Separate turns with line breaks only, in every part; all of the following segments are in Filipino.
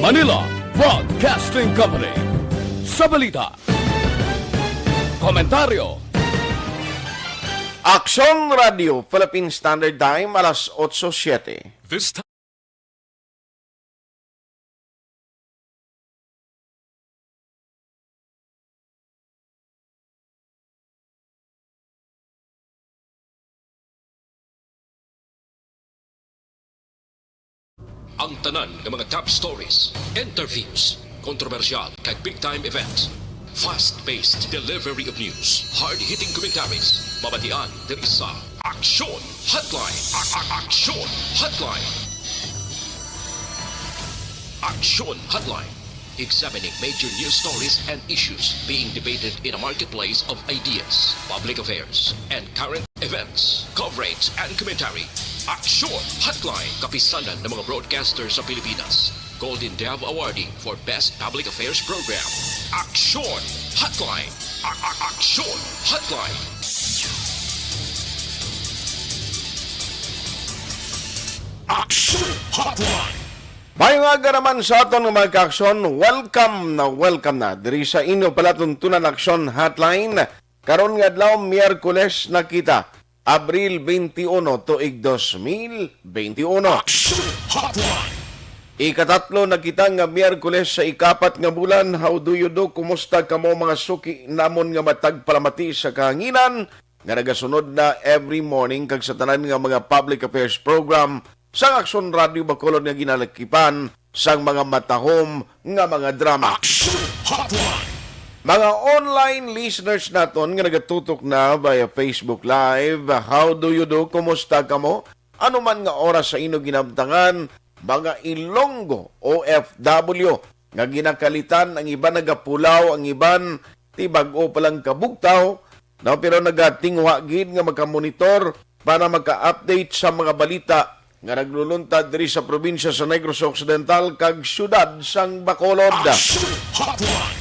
Manila Broadcasting Company. Sa balita, komentaryo.
Aksyon Radio, Philippine Standard Time, alas 8:07.
This time.
Ang tanan ng mga top stories, interviews, kontrobersyal kag big-time events, fast-paced delivery of news, hard-hitting commentaries, mabatian diri sa Aksyon Hotline. Aksyon Hotline. Aksyon Hotline. Examining major news stories and issues being debated in a marketplace of ideas, public affairs, and current events, coverage and commentary. Aksyon Hotline, kapisanan ng mga broadcasters sa Pilipinas. Golden Dove Awarding for Best Public Affairs Program. Aksyon Hotline. Aksyon Hotline.
Aksyon Hotline.
Mayong aga naman sa aton ng mga ka-aksyon, welcome na diri sa inyo palatuntunan Aksyon Hotline. Karon nga adlaw Miyerkules na kita, Abril 21 tuig 2021.
Aksyon Hotline.
Ikatatlo na kita nga Miyerkules sa ikapat nga bulan. How do you do? Kumusta kamo mga suki namon nga matag palamati sa kahanginan nga nagasunod na every morning kag sa tanan nga mga public affairs program sa Aksyon Radio Bacolod nga ginalakipan sang mga matahom nga mga drama.
Aksyon Hotline.
Mga online listeners naton nga nagatutok na via Facebook Live, how do you do? Kumusta kamo? Ano man nga oras sa inyo ginamtangan, mga Ilonggo, OFW, nga ginakalitan, ang iban nagapulaw, ang iban tibag-o palang kabugtaw, no, pero nagatingwa gid nga magka-monitor para magka-update sa mga balita nga nagluluntad diri sa probinsya sa Negros Occidental kag syudad sang Bacolod.
Aksyon Hotline.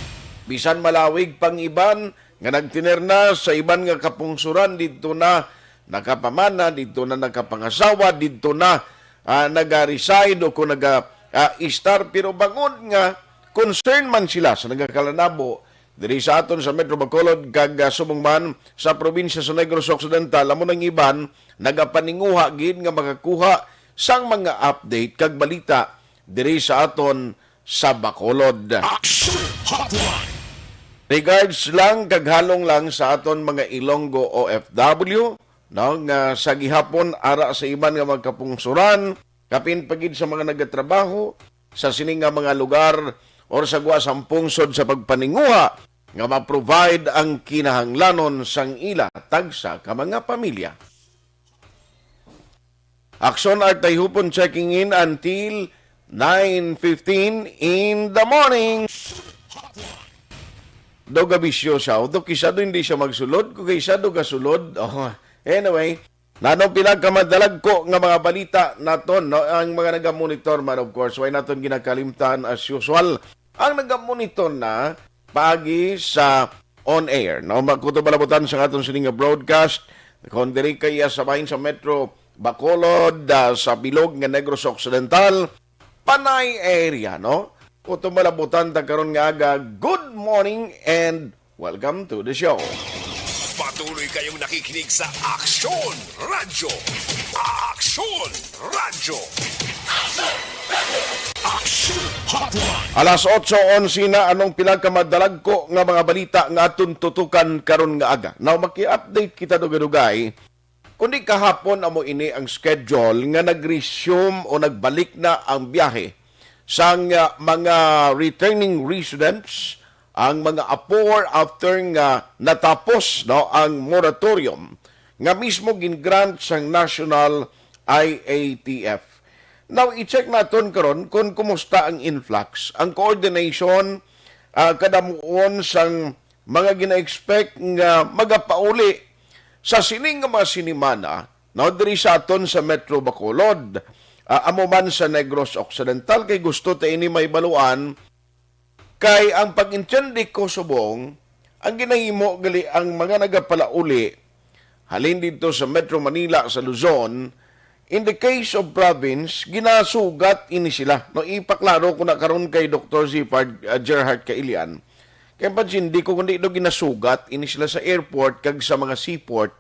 Bisan malawig pang iban nga nagtinerna sa iban nga kapungsuran didto na nakapamana, didto na nakapangasawa, didto na naga-reside o kung naga-star, pero bangon nga concern man sila sa nagakalanabo diri sa aton sa Metro Bacolod kag subong man sa probinsya sa Negros Occidental. Amo nang iban nagapaninguha gid nga makakuha sang mga update kag balita diri sa aton sa Bacolod.
Aksyon Hotline.
Regards lang kaghalong lang sa aton mga Ilonggo OFW, no, nga sa gihapon ara sa iban nga magkapungsuran, kapin pagid sa mga nagatrabaho sa sining nga mga lugar or sa guwasang pungsod sa pagpaninguha nga ma-provide ang kinahanglanon sang ila tagsa ka mga pamilya. Aksyon at Tayhopon checking in until 9:15 in the morning. Do gabisyo siya. Do kisado hindi siya magsulod. Kung kisado kasulod. Oh, anyway, nanong pinagkamadalag ko nga mga balita naton, no? Ang mga nagamonitor man, of course. Why naton ginakalimtan as usual. Ang nagamonitor na pagi sa on-air. No? Magkutubalabutan sa aton sining broadcast. Kung diri kaya sabahin sa Metro Bacolod, sa bilog nga Negros Occidental, Panay area, no? Kutumalabutan ta karon nga aga. Good morning and welcome to the show.
Patuloy kayong nakikinig sa Aksyon Radio. Aksyon Radio.
Aksyon Hotline.
Alas 8:11 na anong pinagkamadalag ko nga mga balita nga aton tutukan karon nga aga. Now maki-update kita dugay-dugay. Kundi kahapon amo ini ang schedule nga nag-resume o nagbalik na ang biyahe sang mga returning residents, ang mga apor after nga natapos, no, ang moratorium nga mismo gingrant sang National IATF. Now, i-check natin karon kung kumusta ang influx, ang coordination, kadamuon sang mga gina-expect nga magapauli sa sining nga mga sinimana, no, diri sa aton sa Metro Bacolod, amo man sa Negros Occidental, kay gusto ta ini may baluan, kay ang pag-intindi ko subong, ang ginahimo gali ang mga nagapalauli, halin dito sa Metro Manila, sa Luzon, in the case of province, ginasugat ini sila. No, ipaklaro ko na karon kay Dr. Zipard Gerhard Kailian. Kaya pansin, di ko kundi do ginasugat ini sila sa airport kag sa mga seaport.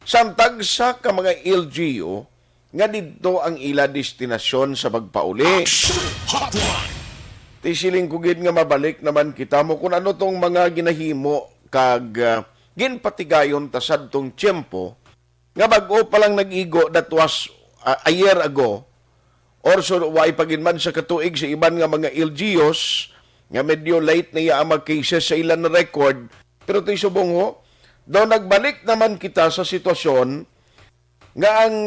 Samtag sa ka mga LGU, nga dito ang ila destinasyon sa pagpauli.
Aksyon Hotline.
Tisiling ko gid nga mabalik naman kita mo kung ano tong mga ginahimo kag ginpatigayon ta sadtong tiyempo nga bag-o pa lang nag-igo that was a year ago or so way paginman sa katuig sa iban nga mga LGUs nga medyo late na iya ang mga cases sa ilan na record pero tuy subong ho daw nagbalik naman kita sa sitwasyon nga ang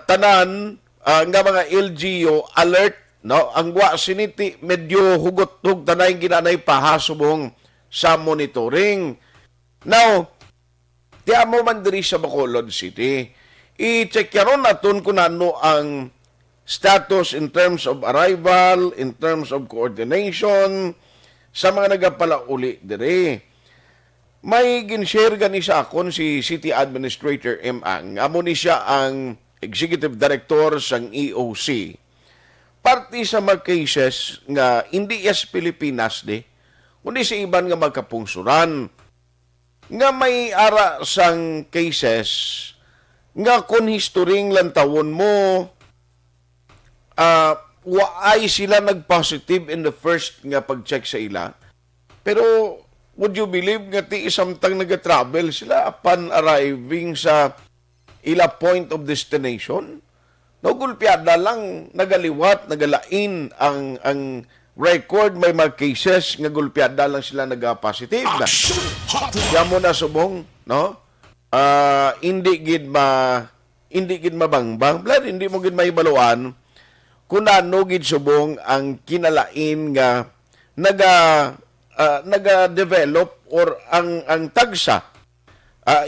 tanan nga mga LGU alert. No, ang wa siniti medyo hugot-hug tanay ginanay pahasubong sa monitoring. Now, tiya mo man diri sa Bacolod City, i-check yaron naton kung ano ang status in terms of arrival, in terms of coordination sa mga nagapalauli diri. May gin-share gani sa akon si City Administrator M. Ang. Amo ni siya ang Executive Director sang EOC. Parte sa mga cases nga hindi yes Pilipinas kundi sa iban nga magkapungsuran. Nga may ara sang cases nga kung historyng lantawon mo, waay sila nag-positive in the first nga pag-check sa ila. Pero would you believe nga ti isamtang nag-travel sila upon arriving sa ila point of destination? Nagulpiada lang, nagaliwat, nagalain ang record, may mga cases, nagulpiada lang sila nag-positive na.
Aksyon Hotline.
Kaya mo na subong, no? Hindi gid mabangbang, blood, hindi mo gid maibaluan kung ano gid subong ang kinalain nga naga-develop or ang tagsa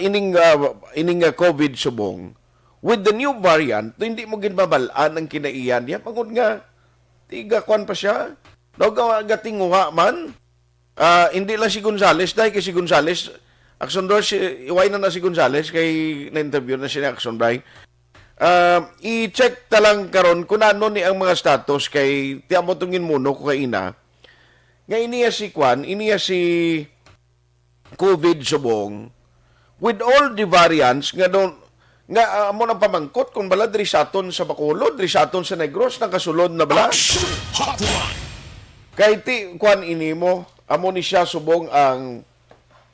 ining COVID subong. With the new variant, hindi mo ginbabalaan ang kinaiyan niya. Pagod nga, tiga kwan pa siya. Gatinguha man. Hindi lang si Gonzales. Dahil kay si Gonzales, Aksyon Doors, iway na si Gonzales kay na-interview na siya ni Aksyon Bray. I-check talang karon kung ano ni ang mga status kay tiyamo tungin muno ko kay ina. Nga iniya si Kwan, iniya si COVID subong. With all the variants, nga doon, nga amo nang pamangkot kung bala diri sa aton sa Bacolod, diri sa aton sa Negros nakasulod na bala.
Aksyon Hotline.
Kay ti kwan ini mo, amo ni siya subong ang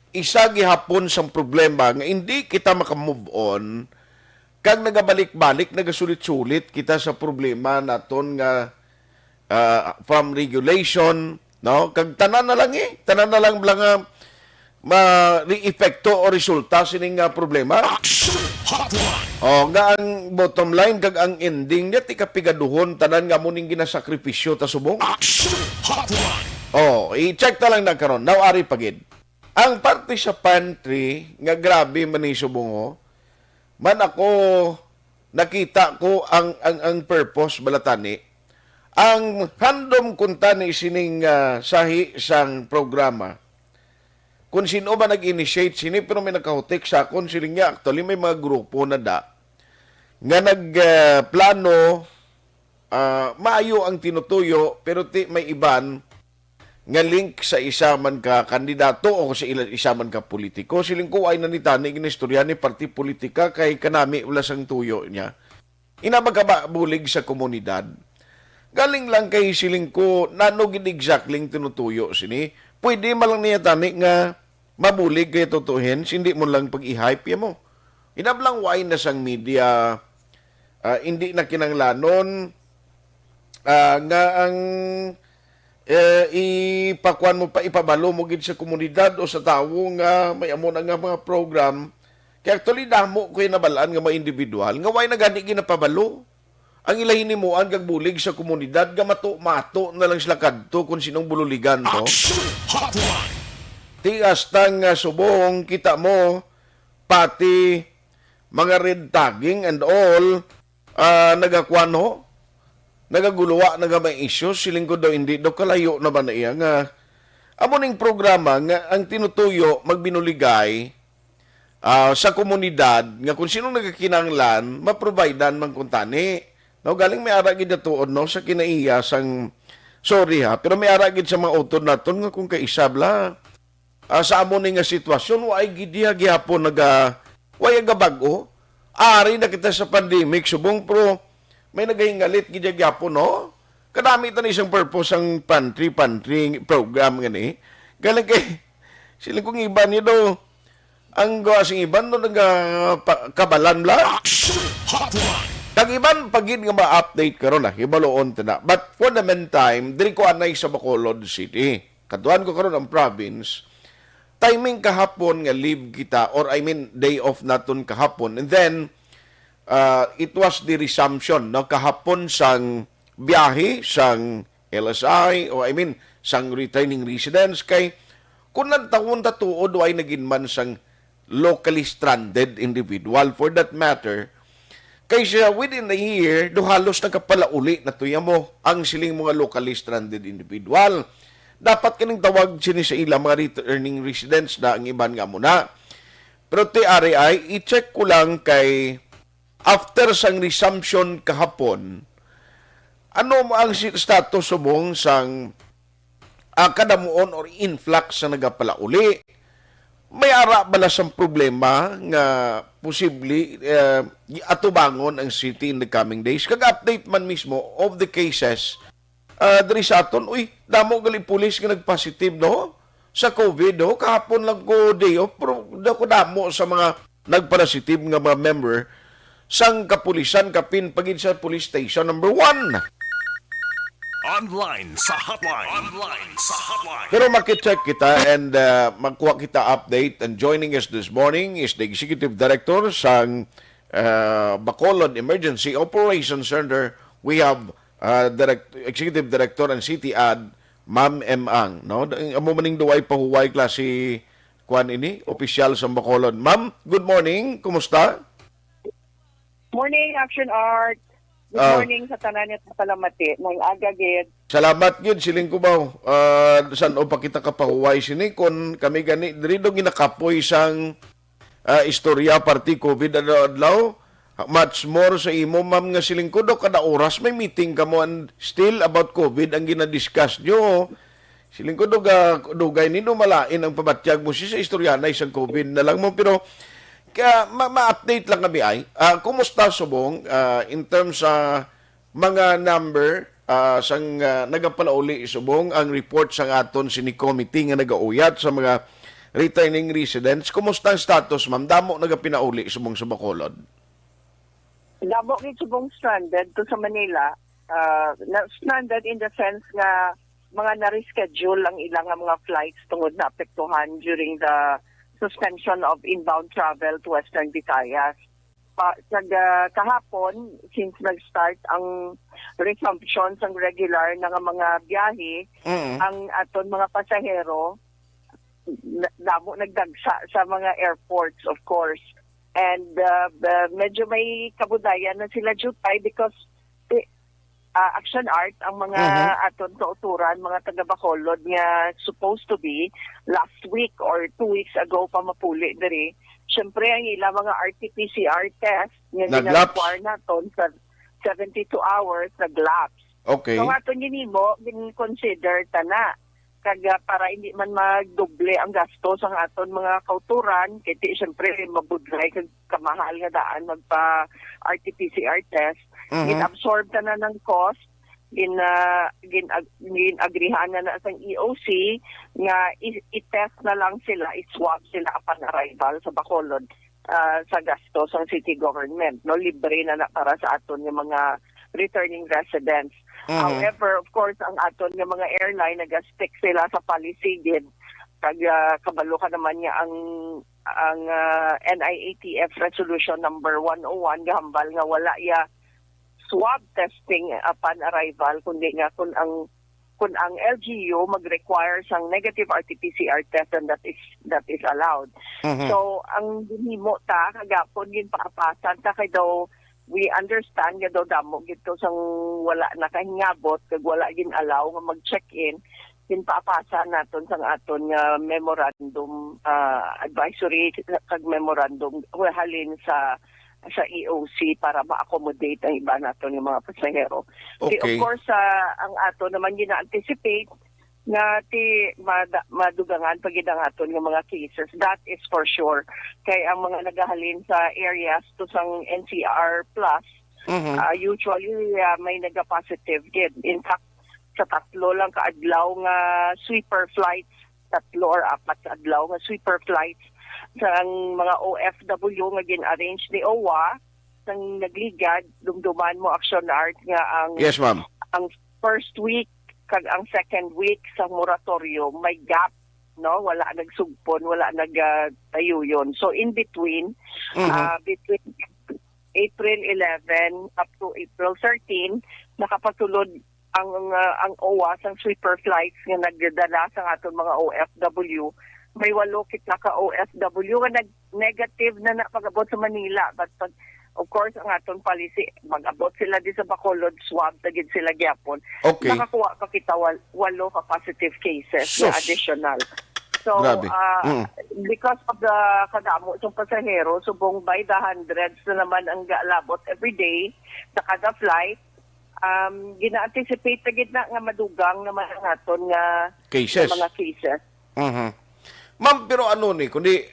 isa gihapon sang problema nga hindi kita maka-move on kag nagabalik-balik nagasulit-sulit kita sa problema naton nga from regulation, no? Kag tanan na lang blang ma-epekto o resulta sining problema.
Aksyon Hotline.
Nga ang bottom line kag ang ending niya ti kapigaduhon tanan nga muning ginasakripisyo ta subong.
Aksyon Hotline.
I-check ta lang na karon. Now ari pagid. Ang parte sa pantry nga grabe man ni subong man ako nakita ko ang purpose balatani. Ang handom kunta ni sining sahi sang programa. Kung sino ba nag-initiate, sini pero may nakahutik sa akon, siling niya, actually may mga grupo na nga nagplano, maayo ang tinutuyo, pero may iban nga link sa isa man ka kandidato o sa isa man ka politiko. Siling ko ay nanitani, ginistorya ni parti politika, kay kanami wala sang tuyo niya. Inabagabulig sa komunidad. Galing lang kay siling ko, nanogin exactly tinutuyo sini. Pwede malang niya tani nga mabulig kay tutuhin, hindi mo lang pag-i-hype mo. Inablang why na sang media, hindi na kinanglanon, nga ang ipakuan mo pa, ipabalo mo gid sa komunidad o sa tao nga may amo na nga mga program. Kaya actually, damo ko yung nabalaan nga mga individual, nga why na gani ginapabalo. Ang ilahin mo ang gagbulig sa komunidad, nga mato na lang sila kadto kung sinong bululigan to.
Aksyon Hotline.
Tigas tang subong kita mo pati mga red tagging and all nagakuan ho nagaguluwa may issues siling ko daw hindi daw kalayo na ba na iya nga amo ning programa nga ang tinutuyo magbinuligay sa komunidad nga kung sino nagakinanglan maprovidean man kun tani. No, galing may ara gid tuod no sa kinaiya sang sorry ha, pero may ara gid sa mga utod naton nga kung kaisabla sa amo ni nga sitwasyon way gid diha gihapon way gabag-o. Ari na kita sa pandemic subong pro may nagahingalit gid gihapon no. Kadami ta ni isang purpose ang pantry program ngani. Galing kay sila kung iba ni do ang gawa sing iban no kabalan la.
Aksyon Hotline.
Kag iban pagid nga ma-update karon na hibaloon ta na. But for the meantime, diri ko anay sa Bacolod City. Katuan ko karon ang province. Timing kahapon nga leave kita or I mean day off naton kahapon. And then it was the resumption no kahapon sang biyahe sang LSI o I mean sang returning residents kay kung nagtawon ta tuod ay nagin man sang locally stranded individual for that matter kay siya within a year do halos nagkapalauli na tuya mo ang siling mga locally stranded individual. Dapat kaning tawag sini sa ilang mga returning residents na ang iban nga muna. Pero ti ari ay i-check ko lang kay after sang resumption kahapon ano mo ang status subong sang kadamuon or influx sa nagapalauli. May ara bala sang problema nga posible atubangon ang city in the coming days. Kag-update man mismo of the cases diri sa aton, damo gali pulis nga nagpositive no sa COVID no. Kahapon lang ko day off pero dako damo sa mga nagpositive nga mga member sang kapulisan kapin pagid sa police station number 1.
Online sa hotline. Online sa hotline.
Pero makicheck kita and magkuha kita update. And joining us this morning is the Executive Director sang Bacolod Emergency Operations Center. We have Executive Director and City Ad, Ma'am M. Ang. No? Amo maning duway pahuway klase kuan ini, opisyal sa Bacolod. Ma'am, good morning. Kumusta?
Morning, Action Art. Good morning sa tanan at palamati. Nang agagid.
Salamat gyud siling ko ba. San o pa kita kapahuway sini kon kami gani diri do ginakapoy sang istorya party COVID adlaw. Much more sa imo ma'am nga siling ko do kada oras may meeting kamo and still about COVID ang ginadiscuss nyo. Siling ko dugay ni do malain ang pabatyag mo sa istorya na isang COVID na lang mo pero kaya ma-update lang kami ay. Kumusta subong in terms sa mga number sang nagapalauli subong ang report sang aton sini committee nga nagauyat sa mga returning residents. Kumusta ang status ma'am? Damo nagapinauli subong sa Bacolod.
Damo gid subong stranded to sa Manila. Stranded in the sense nga mga na-reschedule ang ilang mga flights tungod na apektuhan during the suspension of inbound travel to Western Visayas. Kahapon, since nag-start ang resumption ng regular ng mga biyahe, ang aton mga pasahero, damo nagdagsa sa mga airports, of course. And medyo may kabudayan na sila jutay because Action Art ang mga aton kauturan, mga taga-Bacolod nga supposed to be last week or 2 weeks ago pa mapuli diri. Siyempre ang ilang mga RT-PCR test nga gina-require naton sa 72 hours nag-lapse.
Okay.
So aton ginimo gin-consider tana kag para hindi man magdoble ang gastos ang aton mga kauturan kay siyempre mabudlay kag kamahal nga daan magpa RT-PCR test. Gin-absorb na ng cost, gin-agrihan na sa EOC nga i-test na lang sila, i-swab sila upon arrival sa Bacolod sa gastos ng city government. No, libre na para sa aton ng mga returning residents. However, of course, ang aton ng mga airline nag-stick sila sa policy din. Kag kabalo ka naman niya ang NIATF resolution number 101 gahambal nga wala ya swab testing upon arrival kundi nga kung ang LGU mag-require sang negative RT-PCR test and that is allowed. So ang hinimo ta kagapon gin paapasan ta kay daw we understand nga daw damo gito sang wala nakahingabot kag wala gin allow nga mag-check-in pinpapasa naton sa aton nga memorandum advisory kag memorandum halin sa EOC para ma-accommodate ang iba naton nga mga pasahero.
Okay.
Of course, ang ato naman gina-anticipate nga madugangan pag ang aton nga mga cases. That is for sure. Kay ang mga nagahalin sa areas to sang NCR plus, usually may naga-positive gid. In fact, sa tatlo lang kaadlaw nga sweeper flights, 3 or 4 kaadlaw nga sweeper flights sa mga OFW nga gin-arrange ni OWA sang nagligad, dumduman mo Aksyon Art nga ang
Yes, ma'am.
ang first week kag ang second week sa moratorium may gap, no, wala nagsugpon, wala nagtayo yun. So in between between April 11 up to April 13 nakapatulod ang OWA sang sweeper flights nga nagdadala sa aton mga OFW. May 8 kita ka OFW nga negative na pag-abot sa Manila, but of course ang aton policy mag-abot sila di sa Bacolod, swab tagid sila gyapon.
Okay.
Nakakuha pa kita 8 ka positive cases na additional. So because of the kadamo sa pasahero, subong by the hundreds na naman ang labot every day sa kada flight, gina-anticipate tagid na nga madugang naman ang aton nga
Cases.
mga cases.
Ma'am, pero ano ni, kundi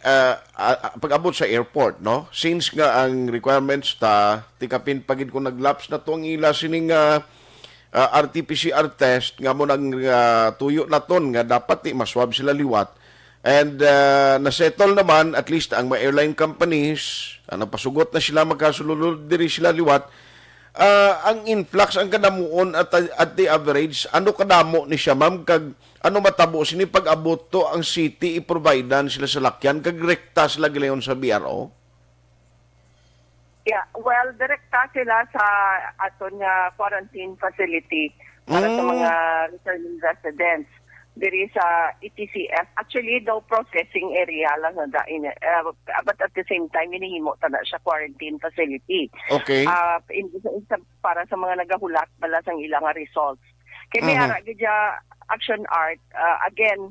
pag-abot sa airport, no? Since nga ang requirements tikapin pagid kung naglaps na to ang ila sining RT-PCR test nga mo nang tuyo na ton nga dapat maswab sila liwat. And nasettle naman at least ang mga airline companies, napasugot na sila magkasululod diri sila liwat. Ang influx, ang kadamuon at the average, ano kadamo ni siya, ma'am? Kag ano matabo sini pag-abot to ang city i-providean sila sa lakyan kag rekta sila gilayon sa BRO?
Yeah, well, direkta sila sa aton nga quarantine facility para sa mga returning residents diri sa ETCF. Actually, daw processing area lang na dain. But at the same time, hinihimo ta na siya quarantine facility.
Okay.
Para sa mga nagahulat bala sang ilang results. Kaya may ara gidya Aksyon Art. Again,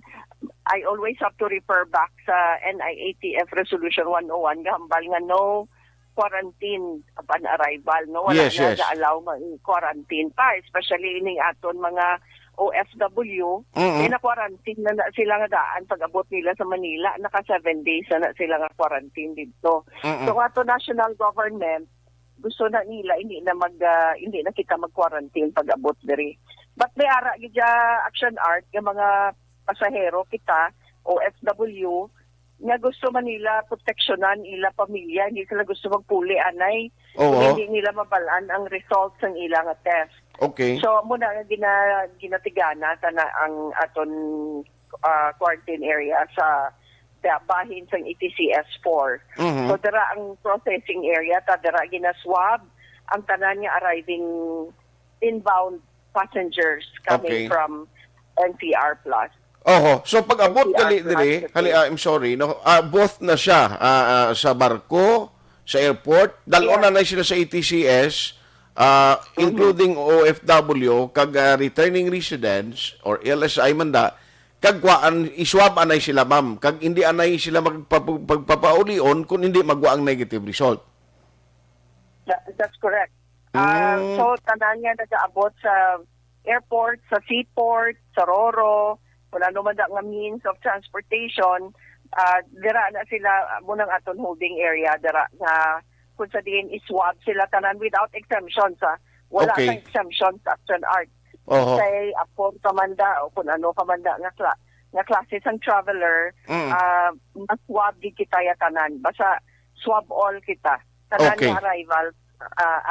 I always have to refer back sa NIATF Resolution 101 gahambal nga no quarantine upon arrival, no, wala na allow quarantine pa, especially ining aton mga OFW, na quarantine na sila nga daan pag abot nila sa Manila, naka 7 days na sila nga quarantine dito. So ato national government gusto na nila hindi na kita mag-quarantine pag abot diri. But may ara gidya Aksyon Art nga mga pasahero kita OFW nga gusto man nila proteksyonan ila pamilya, hindi sila gusto magpuli anay. Hindi nila mabalaan ang results ng ilang test.
Okay.
So muna ginatigana na ang aton quarantine area sa bahin sang ETCS 4. So dara ang processing area dara ginaswab ang tanan nga arriving inbound passengers coming from NCR plus.
So pag abot dali diri, I'm sorry, no, both na siya sa barko, sa airport, dalon na sila sa ETCS, including OFW kag returning residents or LSI manda, kag iswab anay sila, ma'am, kag hindi anay sila magpapaulion kung hindi magwa ang negative result.
That's correct. So tanan nga nagaabot sa airport, sa seaport, sa Roro, kung ano man nga means of transportation, dira na sila munang aton holding area, dira nga kung sa diin iswab sila tanan without exemption sa wala kang exemption sa Aksyon Art. Say apor kamanda o kung ano kamanda nga klase sang traveler, maswab di kita ya tanan, basta swab all kita tanan nga arrival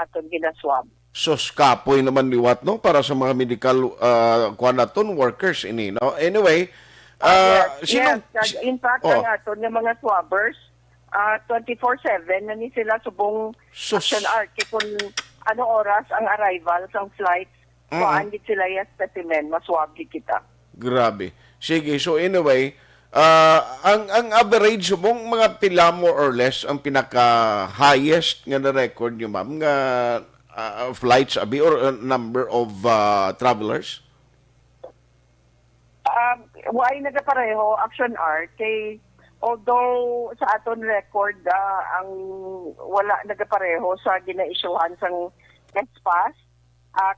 aton ginaswab.
So kapoy naman liwat, no, para sa mga medical kwanaton workers ini, no. Anyway,
yes, in fact ang aton nga mga swabbers 24/7 na ni sila subong Aksyon Art kung ano oras ang arrival sang flights, kuan gid sila ya specimen maswab gid kita.
Grabe. Sige, so anyway, ang average subong mga pila more or less ang pinaka highest nga na record niyo, ma'am, nga flights abi or number of travelers?
why nagapareho action art kay although sa aton record ang wala nagapareho sa ginaisyuhan sang SPAS,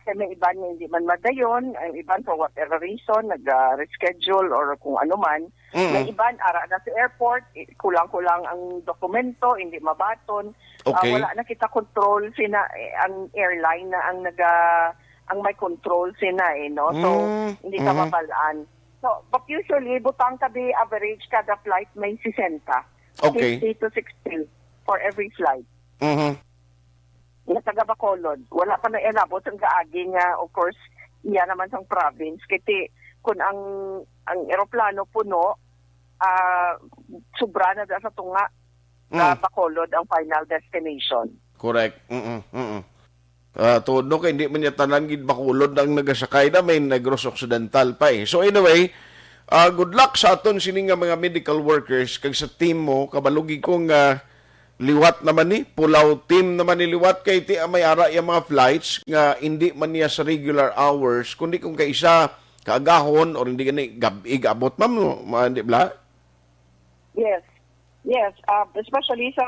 kay may iban nga hindi man madayon, ang iban for whatever reason nag-reschedule or kung ano man. May iban ara na sa airport, kulang-kulang ang dokumento, hindi mabaton.
Okay.
Wala na kita control sina ang airline na ang may control sina no. So hindi ka mabalaan. So, but usually, butang tabi average kada flight may 60.
Okay.
50 to 60 for every flight. Na taga Bacolod. Wala pa na inabot ang gaagi nga, of course, iya naman sang province. Kiti, kung ang eroplano puno, sobra na sa tunga na Bacolod ang final destination.
Correct. Todo kay hindi man niya tanan gid Bacolod ang nagasakay na may Negros Occidental pa eh. So anyway, good luck sa aton sini nga mga medical workers kag sa team mo kabalugi kong liwat naman ni pulaw team naman ni liwat kay ti may ara yung mga flights nga hindi man niya sa regular hours kundi kung kaisa kaagahon or hindi gani gabig abot ma'am hindi bla.
Yes. Especially sa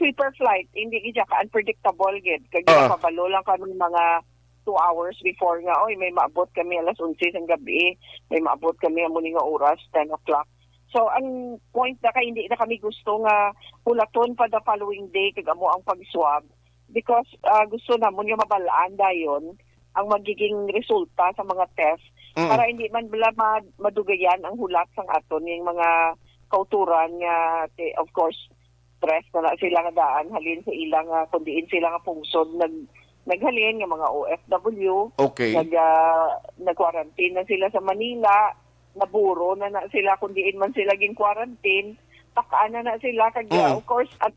sweeper flight, hindi gid ka unpredictable gid. Kag pabalo lang kami mga 2 hours before nga, may maabot kami alas 11 ng gabi, may maabot kami muli nga oras, 10 o'clock. So, ang point na hindi na kami gusto nga hulaton pa the following day kag amo ang pag-swab because gusto namon nga mabalaan dayon ang magiging resulta sa mga test para hindi man bala madugayan ang hulat sang aton yung mga kauturan nga of course stress na sila nga daan halin sa ilang kundiin sila nga pungsod naghalin nga mga OFW.
Okay.
Nag-quarantine na sila sa Manila, naburo na sila kundiin man sila gin quarantine, takaan na sila kag of course at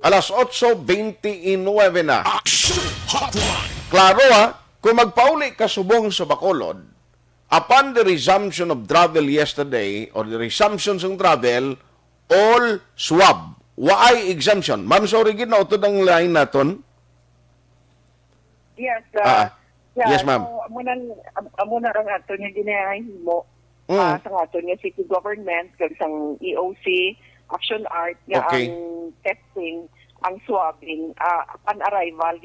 alas 8:29 na.
Aksyon Hotline.
Klaro kung magpauli ka subong sa Bacolod, upon the resumption of travel yesterday or the resumption ng travel, all swab. Why exemption? Ma'am, sorry, na utod ang line naton.
yes,
yes, ma'am.
So, amuna ang ato nga ginahimo sa ato nga city government kag sang EOC, Action Art nga
Okay.
ang testing, ang swabbing upon arrival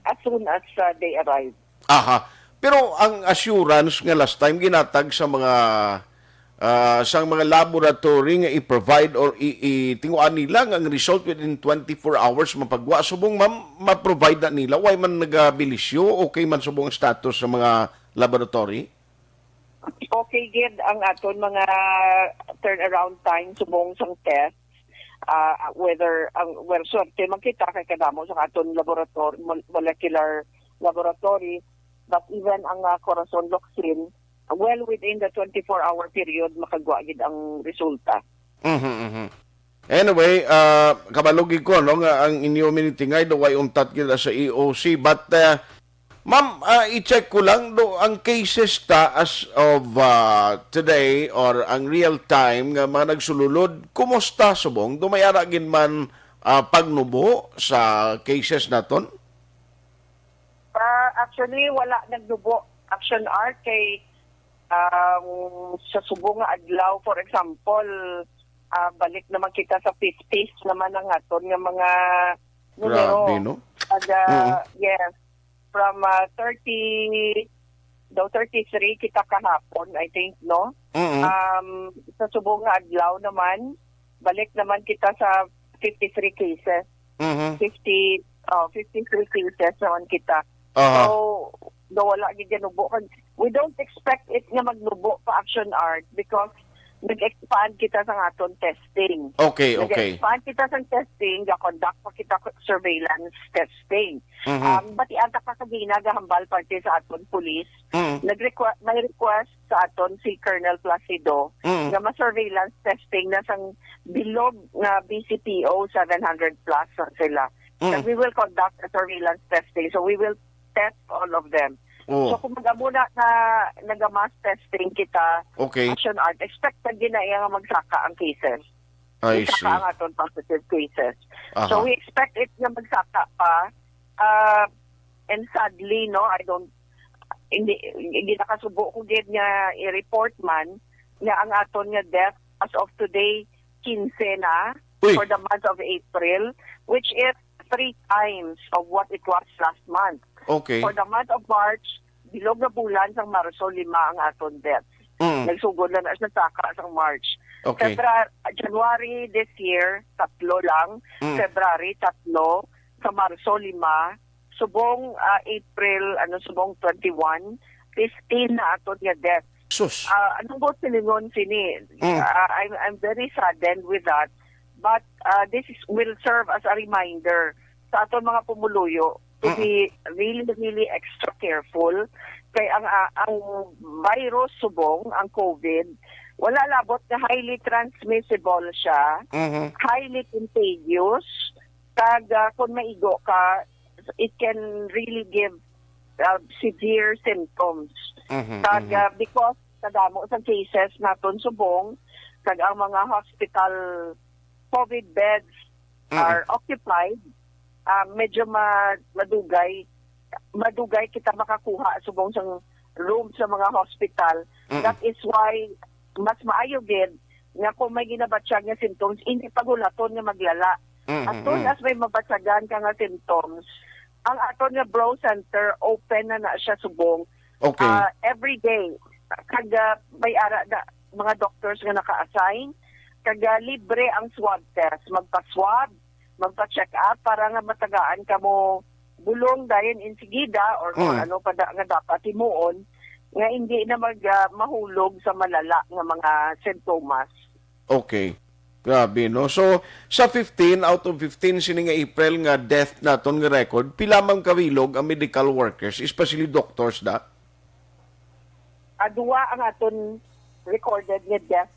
as soon as they arrive.
Aha. Pero ang assurance nga last time ginatag sa mga laboratory nga i-provide or tinguan nila ang result within 24 hours mapagwa subong ma-provide na nila why man nagabilisyo okay man subong ang status sa mga laboratory.
Okay gid ang aton mga turnaround time subong sang test whether swerte man kita kay kadamo sa aton laboratory molecular laboratory but even ang corazon loxin well within the 24-hour period makagwa gid ang resulta.
Anyway, kabalugi ko no nga ang inyo minitingay do way untat gid sa EOC but ma'am, i-check ko lang do ang cases ta as of today or ang real time nga mga nagsululod, kumusta subong? Dumayara gid man pagnubo sa cases naton?
Actually, wala nagdubo Action Art kay sa subong nga adlaw, for example, balik naman kita sa 50s naman ang aton nga mga numero.
Grabe, no?
Yes. From 33 kita kahapon, I think, no? Sa subong nga adlaw naman, balik naman kita sa 53 cases. 53 cases naman kita. So, wala gid nubo. We don't expect it nga magnubo pa Action Art because nag-expand kita sa aton testing.
Okay.
Nag-expand kita sa testing, ga-conduct pa kita surveillance testing. But ianta ka sa ginagahambal parte sa aton police. May request sa aton si Colonel Placido nga ma-surveillance testing na sang bilog nga BCPO 700 plus sila. So we will conduct a surveillance testing. So we will test all of them. So kung magamuna na nag-mass testing kita, Action Art, expected din na nga magsaka ang cases.
I see.
Magsaka ang aton positive cases.
Aha.
So we expect it na magsaka pa. And sadly, no, hindi nakasubo ko gid nga i-report man nga ang aton nga death as of today 15 na
Uy.
for the month of April, which is 3 times of what it was last month.
Okay.
For the month of March, bilog na bulan sang Marso 5 ang aton deaths. Nagsugod na sa saka sa March.
Okay.
January this year, 3 lang. February, 3. Sa Marso, 5. Subong April, subong 21, 15 na aton nga deaths.
Sus.
Anong go silingon sini? I'm very saddened with that. But will serve as a reminder sa aton mga pumuluyo to be really, really extra careful. Kay ang virus subong, ang COVID, wala labot na highly transmissible siya, highly contagious, kag kung maigo ka, it can really give severe symptoms. Kag because kadamo sa cases naton subong, kag ang mga hospital COVID beds are occupied, medyo madugay kita makakuha subong sa room sa mga hospital. That is why mas maayo gid nga kung may ginabatsyag nga symptoms, hindi pagulaton nga maglala. As soon as may mabatsagan ka nga symptoms, ang aton nga Bro Center open na siya subong.
Okay.
Every day. Kag may ara na mga doctors nga naka-assign, kag libre ang swab test. Magpa-swab, magpa-check up para nga matagaan ka mo bulong dayon insigida or kung ano pa nga dapat himuon nga hindi na mahulog sa malala nga mga sintomas.
Okay. Grabe, no? So, sa 15 out of 15 sini nga April nga death naton nga record, pila man kawilog ang medical workers, especially doctors da?
Duwa ang aton recorded nga death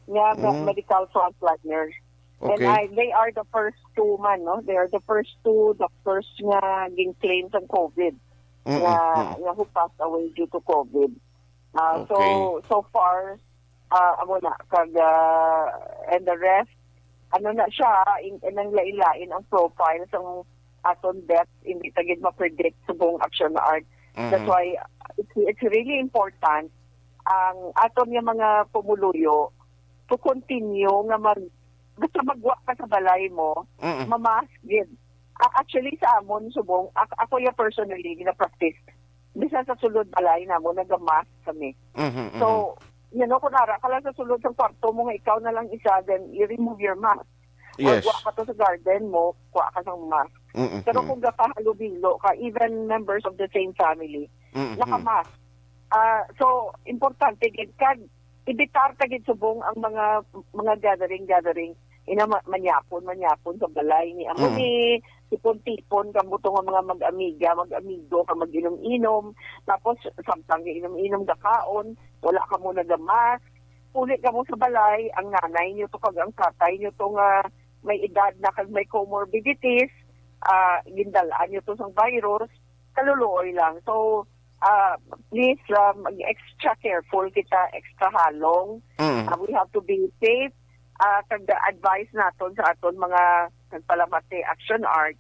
nga medical frontliners.
Okay.
And they are the first 2 man, no? They are the first 2 doctors nga gin-claim sa COVID nga who passed away due to COVID.
Okay.
So far, amo na kag and the rest na siya inang lailain ang profile sang aton death, hindi tagid ma-predict subong action na art. That's why it's really important ang aton nga mga pumuluyo to continue nga basta magwa ka sa balay mo, mamask gid. Actually sa amon subong ako ya personally gina-practice bisa sa sulod balay namo nagamask kami. So kunara ka lang sa sulod ng kwarto mo nga ikaw na lang isa, then you remove your mask.
Yes.
Or kuha ka to sa garden mo, kuha ka ng mask. Pero kung gakahalubilo ka, even members of the same family, nakamask. So, importante gid kag ibitar ta gid subong ang mga gathering manyapon sa balay ni amo ni tipon-tipon kamuto nga mga mag-amigo ka mag-inom-inom, tapos samtang inom-inom gakaon, wala ka mo nagamas, uli ka mo sa balay, ang nanay niyo to kag ang tatay niyo to nga may edad na kag may comorbidities, gindalaan niyo to sang virus, kaluluoy lang. So please extra careful kita, extra halong. We have to be safe. Kag advice naton sa aton mga nagpalamati action art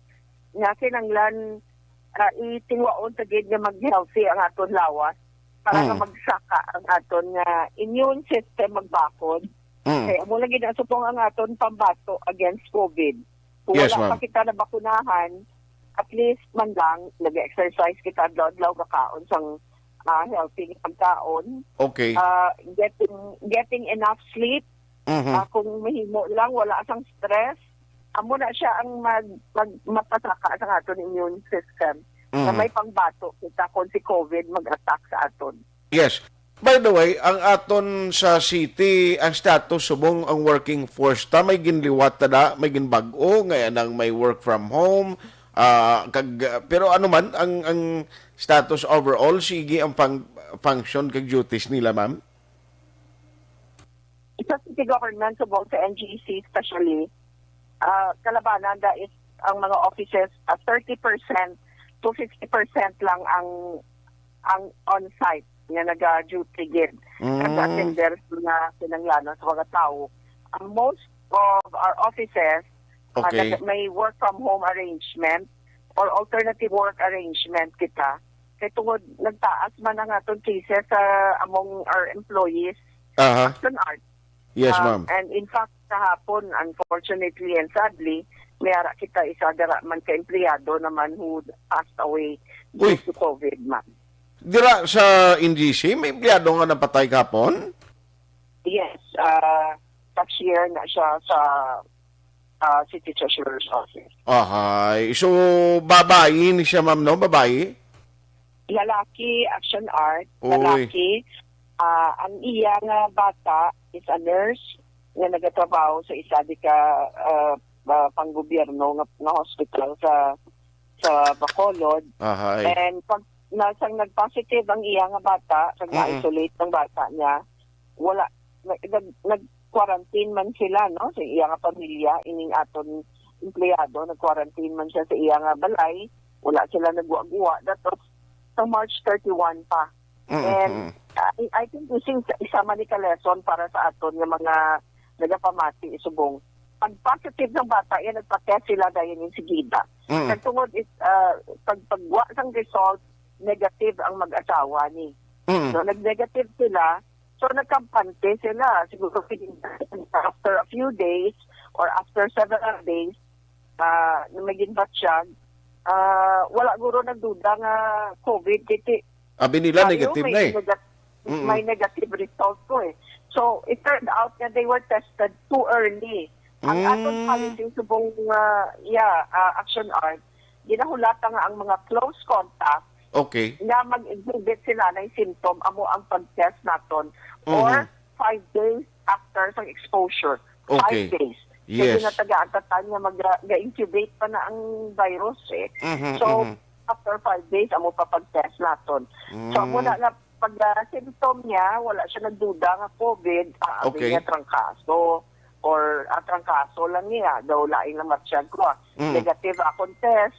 nga kinanglan itingwaon ta gid nga mag-healthy ang aton lawas para nga magsaka ang aton nga immune system magbakod. Kaya mo lagi na supong ang aton pambato against COVID. Kung
Yes,
wala
ma'am.
pa kita nabakunahan, at least man lang nag-exercise kita adlaw kakaon sang healthy pagkaon.
Okay.
Getting enough sleep. Kung mahimo lang, wala sang stress, amo na siya ang mapasaka sa aton immune system na may pangbato kita kung si COVID mag-attack sa aton.
Yes. By the way, ang aton sa city, ang status subong ang working force ta may ginliwat ta da, may ginbag-o ngayon ang may work from home. Pero ano man ang status overall, sige ang function kag duties nila, ma'am?
Sa city government, subong sa NGC especially, kalabanan da is ang mga offices 30% to 50% lang ang on-site nga naga-duty gid. Nag-attenders na pinanglano sa mga tao. Most of our offices
Okay.
may work from home arrangement or alternative work arrangement kita. kay tungod nagtaas man ang atong cases sa among our employees
Aha.
Aksyon Art.
Yes, ma'am.
And in fact, kahapon, unfortunately and sadly, mayara kita isa dara man ka empleyado naman who passed away due
Uy.
to COVID, ma'am.
Dira sa NGC, may empleyado nga napatay kapon?
Yes, cashier na siya sa City Treasurer's Office.
Ahay. So, babae ni siya, ma'am, no? Babae?
Lalaki, Aksyon Art,
Uy.
lalaki. Ang iya nga bata is a nurse nga nagatrabaho sa isa di ka panggobyerno nga hospital sa Bacolod.
Ahay.
And pag nasang nag-positive ang iya nga bata, kag na-isolate ng bata niya, wala, nag-quarantine man sila, no? Sa iya nga pamilya, ining aton empleyado, nag-quarantine man siya sa iya nga balay, wala sila nagwa-guwa. That was sa March 31 pa. And I think isa man ka lesson para sa aton nga mga nagapamati isubong. Pag positive ng bata, yan nagpa-test sila dahil yung sigida. Nagtungod is pagwa sang result, negative ang mag-asawa ni. So nag-negative sila, so nagkampante sila. Siguro after a few days or after several days, maging batsyag, wala guro nagduda nga COVID.
Abi nila, negative na eh.
May negative result ko eh. So, it turned out that they were tested too early. Ang atong policy subong Aksyon Art, ginahulata nga ang mga close contact
Okay.
na mag-exhibit sila ng symptom amo ang pag-test naton or 5 days after sa exposure. 5
Okay.
days.
Yes.
Kasi natagaan nga mag-incubate pa na ang virus eh. So, after 5 days, amo pa pag-test naton. So, amo na pag symptom niya, wala siya nagduda nga COVID,
Okay.
niya trangkaso or trangkaso lang niya, daw laing lang matsyag ko. Negative akong test.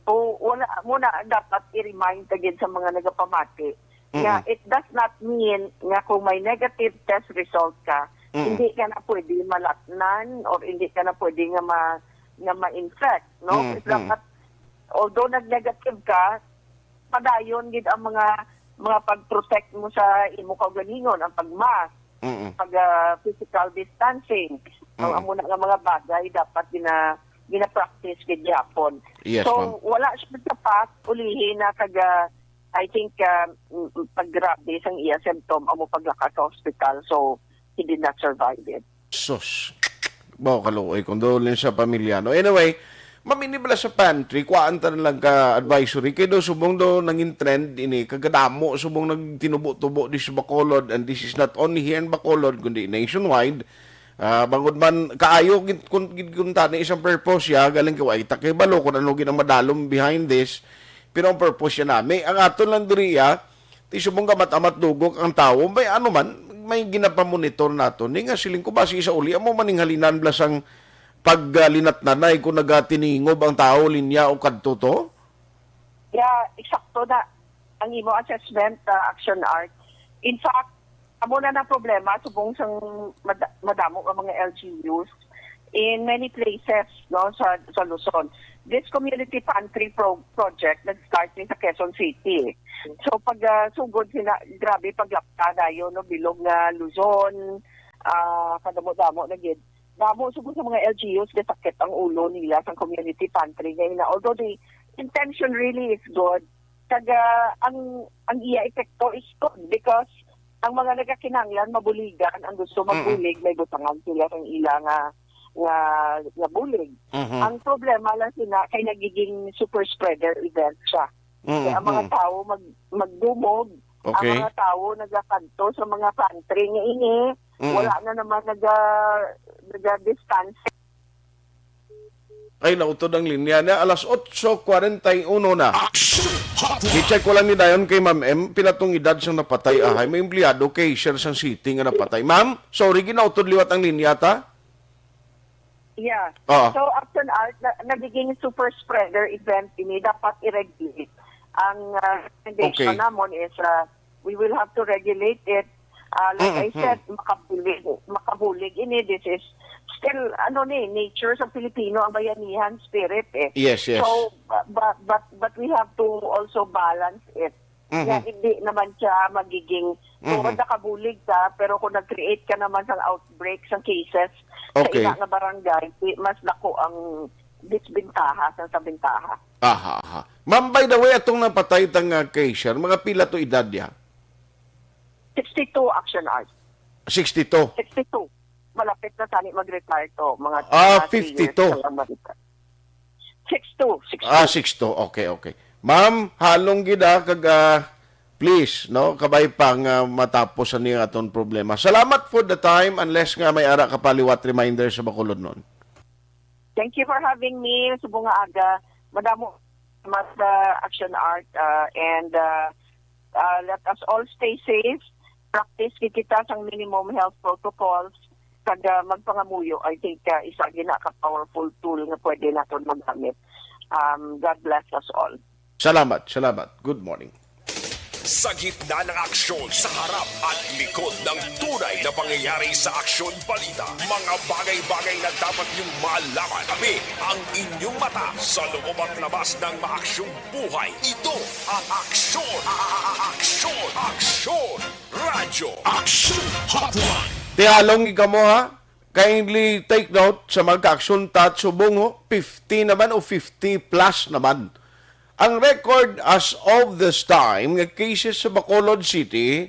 So, wala muna dapat i-remind again sa mga nagapamati nga it does not mean nga kung may negative test result ka, hindi ka na pwede malatnan or hindi ka na pwede nga ma-infect, no? It's dapat, although nag-negative ka, padayon gid ang mga pag-protect mo sa imo kaugalingon, ang pag-mask, physical distancing, ang amo na nga mga bagay dapat gina-practice gid yapon.
Yes,
So wala siya sapat ulihin na I think pag-grabe sang iya symptom amo paglaka sa hospital, so he did not survive it.
Sus. Bawa kaluoy. Condolence sa pamilyano. Anyway, maminibala sa pantry, kuhaan ta na lang ka advisory. Kaya do, subong do nangin trend ini, kagadamo, subong nagtinubo-tubo di sa Bacolod, and this is not only here in Bacolod, kundi nationwide. Bangod man, kaayo, kung tani isang purpose siya, galing kawa, itakay balo, kung ano ginang madalom behind this, pero ang purpose siya namin. Ang aton lang diriya, ti subong kamat-amat dugok ang tao, may ano man, may ginapamonitor nato. Ni nga siling ko ba si isa uli, amo maning halinan blasang paglinat nanay kung nagatiningob ang tao linya o kadto to?
Yeah, eksakto na ang imo assessment Aksyon Art. In fact, amo na problema subong sang madamo ang mga LGUs in many places no sa Luzon. This community pantry project nag-start ni sa Quezon City. So pag sugod sila, grabe paglapta dayo no bilog nga Luzon, kadamo-damo na gid. Damo sugod sa mga LGUs sakit ang ulo nila sa community pantry ngayon na although the intention really is good, ang iya epekto is good because ang mga nagakinanglan mabuligan ang gusto magbulig may butangan sila ng ila nga bulig. Ang problema lang sila kay nagiging super spreader event siya. Kaya ang mga tao magdumog, ang mga tao nagakanto sa mga pantry nga ini wala na naman nag-distance.
Ay, nautod ang linya na. Alas 8:41 na.
Aksyon Hotline.
I-check ko lang ni dayon kay Ma'am M. Pinatong edad siyang napatay. Ahay, may empleyado kay share sang city nga napatay. Ma'am, sorry, ginautod liwat ang linya ta?
Yeah.
Ah.
So, Aksyon Art, nagiging super spreader event ini dapat i-regulate. Ang recommendation namon is we will have to regulate it. Like I said, makabulig ini. This is still nature sa Pilipino ang bayanihan spirit eh.
Yes, yes.
So but we have to also balance it. Kaya hindi naman siya magiging nakabulig ka, pero kung nag-create ka naman ng outbreaks ng cases
Okay.
sa ina nga barangay, mas lako ang disbintaha sa bintaha.
Aha. Ma'am, by the way, atong napatay tang case, mga pila to edad ya?
62 action hours.
62.
62. Malapit na tani mag-retire to. Mga
52.
62.
62. Okay. Ma'am, halong gida kag please, no, kabay pang matapos ani aton problema. Salamat for the time unless nga may ara ka paliwat reminder sa Bacolod nun.
Thank you for having me. Subong nga aga. Madamo mas action art and let us all stay safe. Practice kita sa minimum health protocols kag magpangamuyo. I think isa gina ka powerful tool nga pwede naton magamit. God bless us all.
Salamat. Good morning.
Sa gitna ng aksyon, sa harap at likod ng tunay na pangyayari sa Aksyon Balita, mga bagay-bagay na dapat niyong malaman. Kami ang inyong mata sa loob at labas ng maaksyong buhay. Ito ang Aksyon! Aksyon! Radyo!
Aksyon Hotline.
Tihalong ika mo ha. Kindly take note sa magka-aksyon tat subong ho. 50 naman o 50 plus naman. Ang record as of this time nga cases sa Bacolod City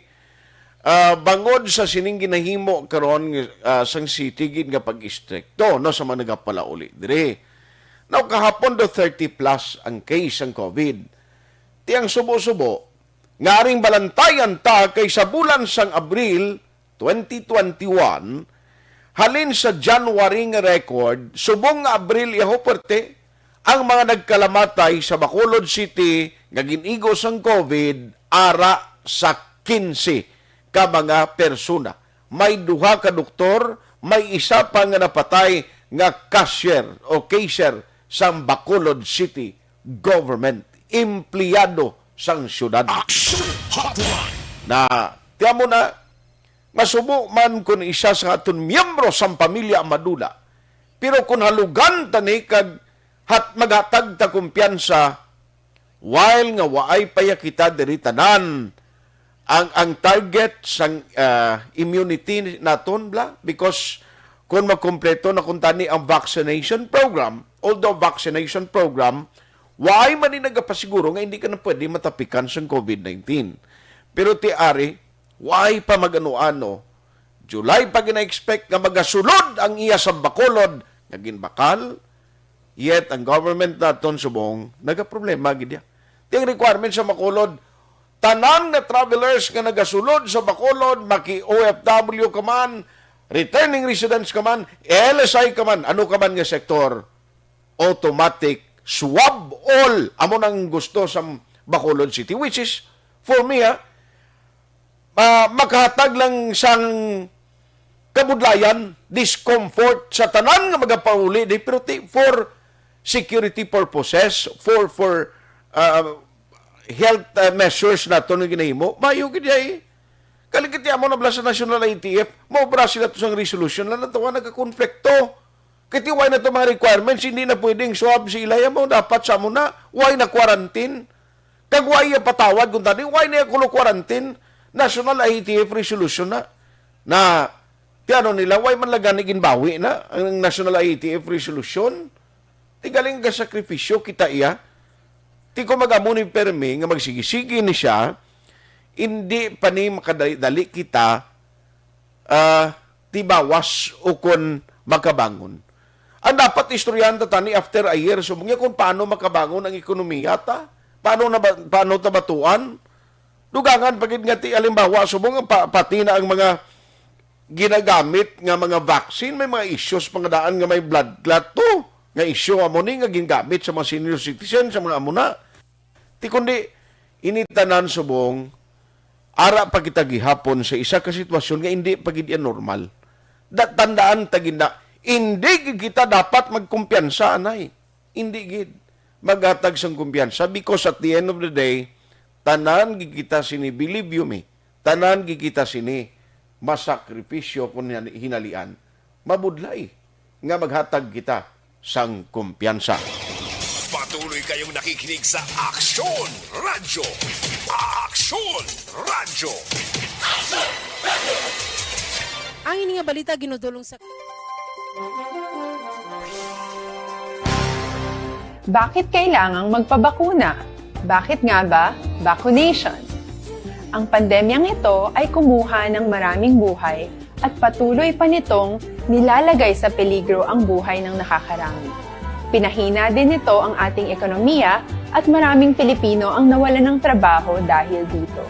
bangod sa sining ginahimo karon sang city gid nga pag-istrikto no sa mga nagapalauli dire. Now kahapon do 30 plus ang case ang COVID. Tiyang subo-subo ngaring balantayan ta kay sa bulan sang Abril 2021 halin sa January nga record subong nga Abril yaho perte ang mga nagkalamatay sa Bacolod City nga ginigo sang COVID ara sa 15 ka mga persona. May duha ka doktor, may isa pa nga napatay nga cashier o cashier sang Bacolod City government, empleyado sang syudad.
Aksyon Hotline.
Na tiyan mo na masubo man kun isa sa aton miyembro sang pamilya ang madula. Pero kung halugan tani kag maghatag ta kumpiyansa while nga waay paya kita diri tanan ang target sang immunity naton bla because kung makompleto na kuntani ang vaccination program, although vaccination program waay man ni nagapasiguro nga hindi ka na pwede matapikan sang COVID-19. Pero ti ari waay pa magano-ano July pa gina-expect nga magasulod ang iya sa Bacolod nga ginbakal. Yet, ang government naton subong, nagaproblema gid ya. Ting requirement sa Bacolod, tanan na travelers nga nagasulod sa Bacolod, maki-OFW ka man, returning residents ka man, LSI ka man, ano ka man nga sektor, automatic swab all amo nang gusto sa Bacolod City, which is, for me, makahatag lang sang kabudlayan, discomfort sa tanan nga magapauli, pero for security purposes, for health measures na ito na ginahimo, mayo gid ay. Kaligit mo na bala sa National ITF, maubra sila ito sang resolution na natawa nagka-konflikto. Kitiway na ito mga requirements, hindi na pwedeng swab si ilaya mo, dapat sa mo na, why na quarantine? Kag why patawad kung tani, why na kulo quarantine? National ITF resolution na tiano nila, why man lagan ginbawi na ang National ITF resolution? Ti galing ka sakripisyo kita iya. Ti ko magamuni permi nga magsigisigi ni siya, hindi pa ni makadali kita ti bawas o kun makabangon. Ang dapat istoryahan ta tani after a year so kung paano makabangon ang ekonomiya ta, paano tabatuan. Dugangan pagid nga ti alimbawa subong pati na ang mga ginagamit nga mga vaccine, may mga issues pangadaan nga may blood clot to. Nga issue amo ni nga gingamit sa mga senior citizen, sa mga amuna. Ti kundi initanan subong ara pa kita gihapon sa isa ka sitwasyon nga hindi pa gid normal. Tandaan ta ginda, hindi kita dapat magkumpiyansa anay. Hindi gid maghatag sang kumpiyansa because at the end of the day tanan gid kita sini believe you me. Tanan gid kita sini masakripisyo kun hinalian. Mabudlay. nga maghatag kita sang kumpiyansa.
Patuloy kayong nakikinig sa Aksyon Radyo. Aksyon Radyo.
Ang ini nga balita ginudulong sa...
Bakit kailangang magpabakuna? Bakit nga ba vaccination? Ang pandemyang ito ay kumuha ng maraming buhay at patuloy pa nitong nilalagay sa peligro ang buhay ng nakakarami. Pinahina din nito ang ating ekonomiya at maraming Pilipino ang nawalan ng trabaho dahil dito.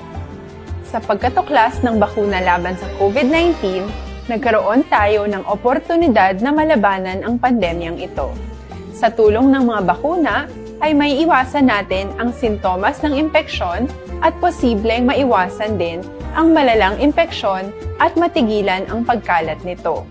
Sa pagkatuklas ng bakuna laban sa COVID-19, nagkaroon tayo ng oportunidad na malabanan ang pandemyang ito. Sa tulong ng mga bakuna, ay may iwasan natin ang sintomas ng impeksyon at posibleng maiwasan din ang malalang impeksyon at matigilan ang pagkalat nito.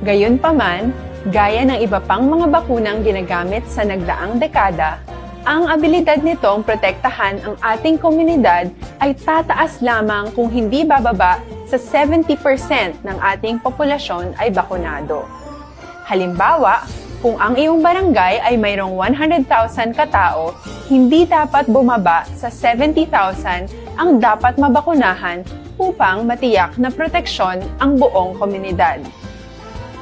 Gayunpaman, gaya ng iba pang mga bakunang ginagamit sa nagdaang dekada, ang abilidad nitong protektahan ang ating komunidad ay tataas lamang kung hindi bababa sa 70% ng ating populasyon ay bakunado. Halimbawa, kung ang iyong barangay ay mayroong 100,000 katao, hindi dapat bumaba sa 70,000 ang dapat mabakunahan upang matiyak na proteksyon ang buong komunidad.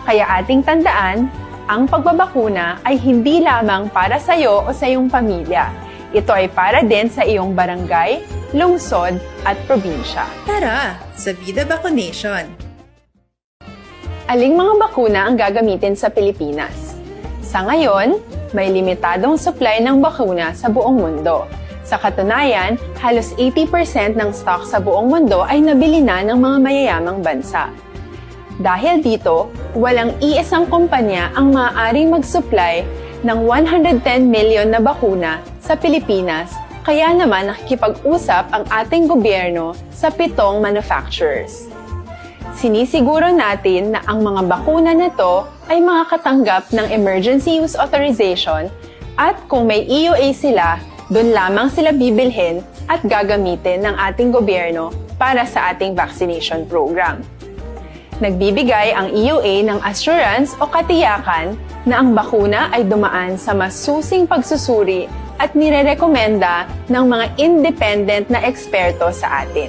Kaya ating tandaan, ang pagbabakuna ay hindi lamang para sa iyo o sa iyong pamilya. Ito ay para din sa iyong barangay, lungsod at probinsya.
Tara, sa Vida Vaccination!
Aling mga bakuna ang gagamitin sa Pilipinas? Sa ngayon, may limitadong supply ng bakuna sa buong mundo. Sa katunayan, halos 80% ng stock sa buong mundo ay nabili na ng mga mayayamang bansa. Dahil dito, walang iisang kumpanya ang maaaring mag-supply ng 110 million na bakuna sa Pilipinas, kaya naman nakikipag-usap ang ating gobyerno sa 7 manufacturers. Sinisiguro natin na ang mga bakuna na to ay makakatanggap ng Emergency Use Authorization at kung may EUA sila, doon lamang sila bibilhin at gagamitin ng ating gobyerno para sa ating vaccination program. Nagbibigay ang EUA ng assurance o katiyakan na ang bakuna ay dumaan sa masusing pagsusuri at nirerekomenda ng mga independent na eksperto sa atin.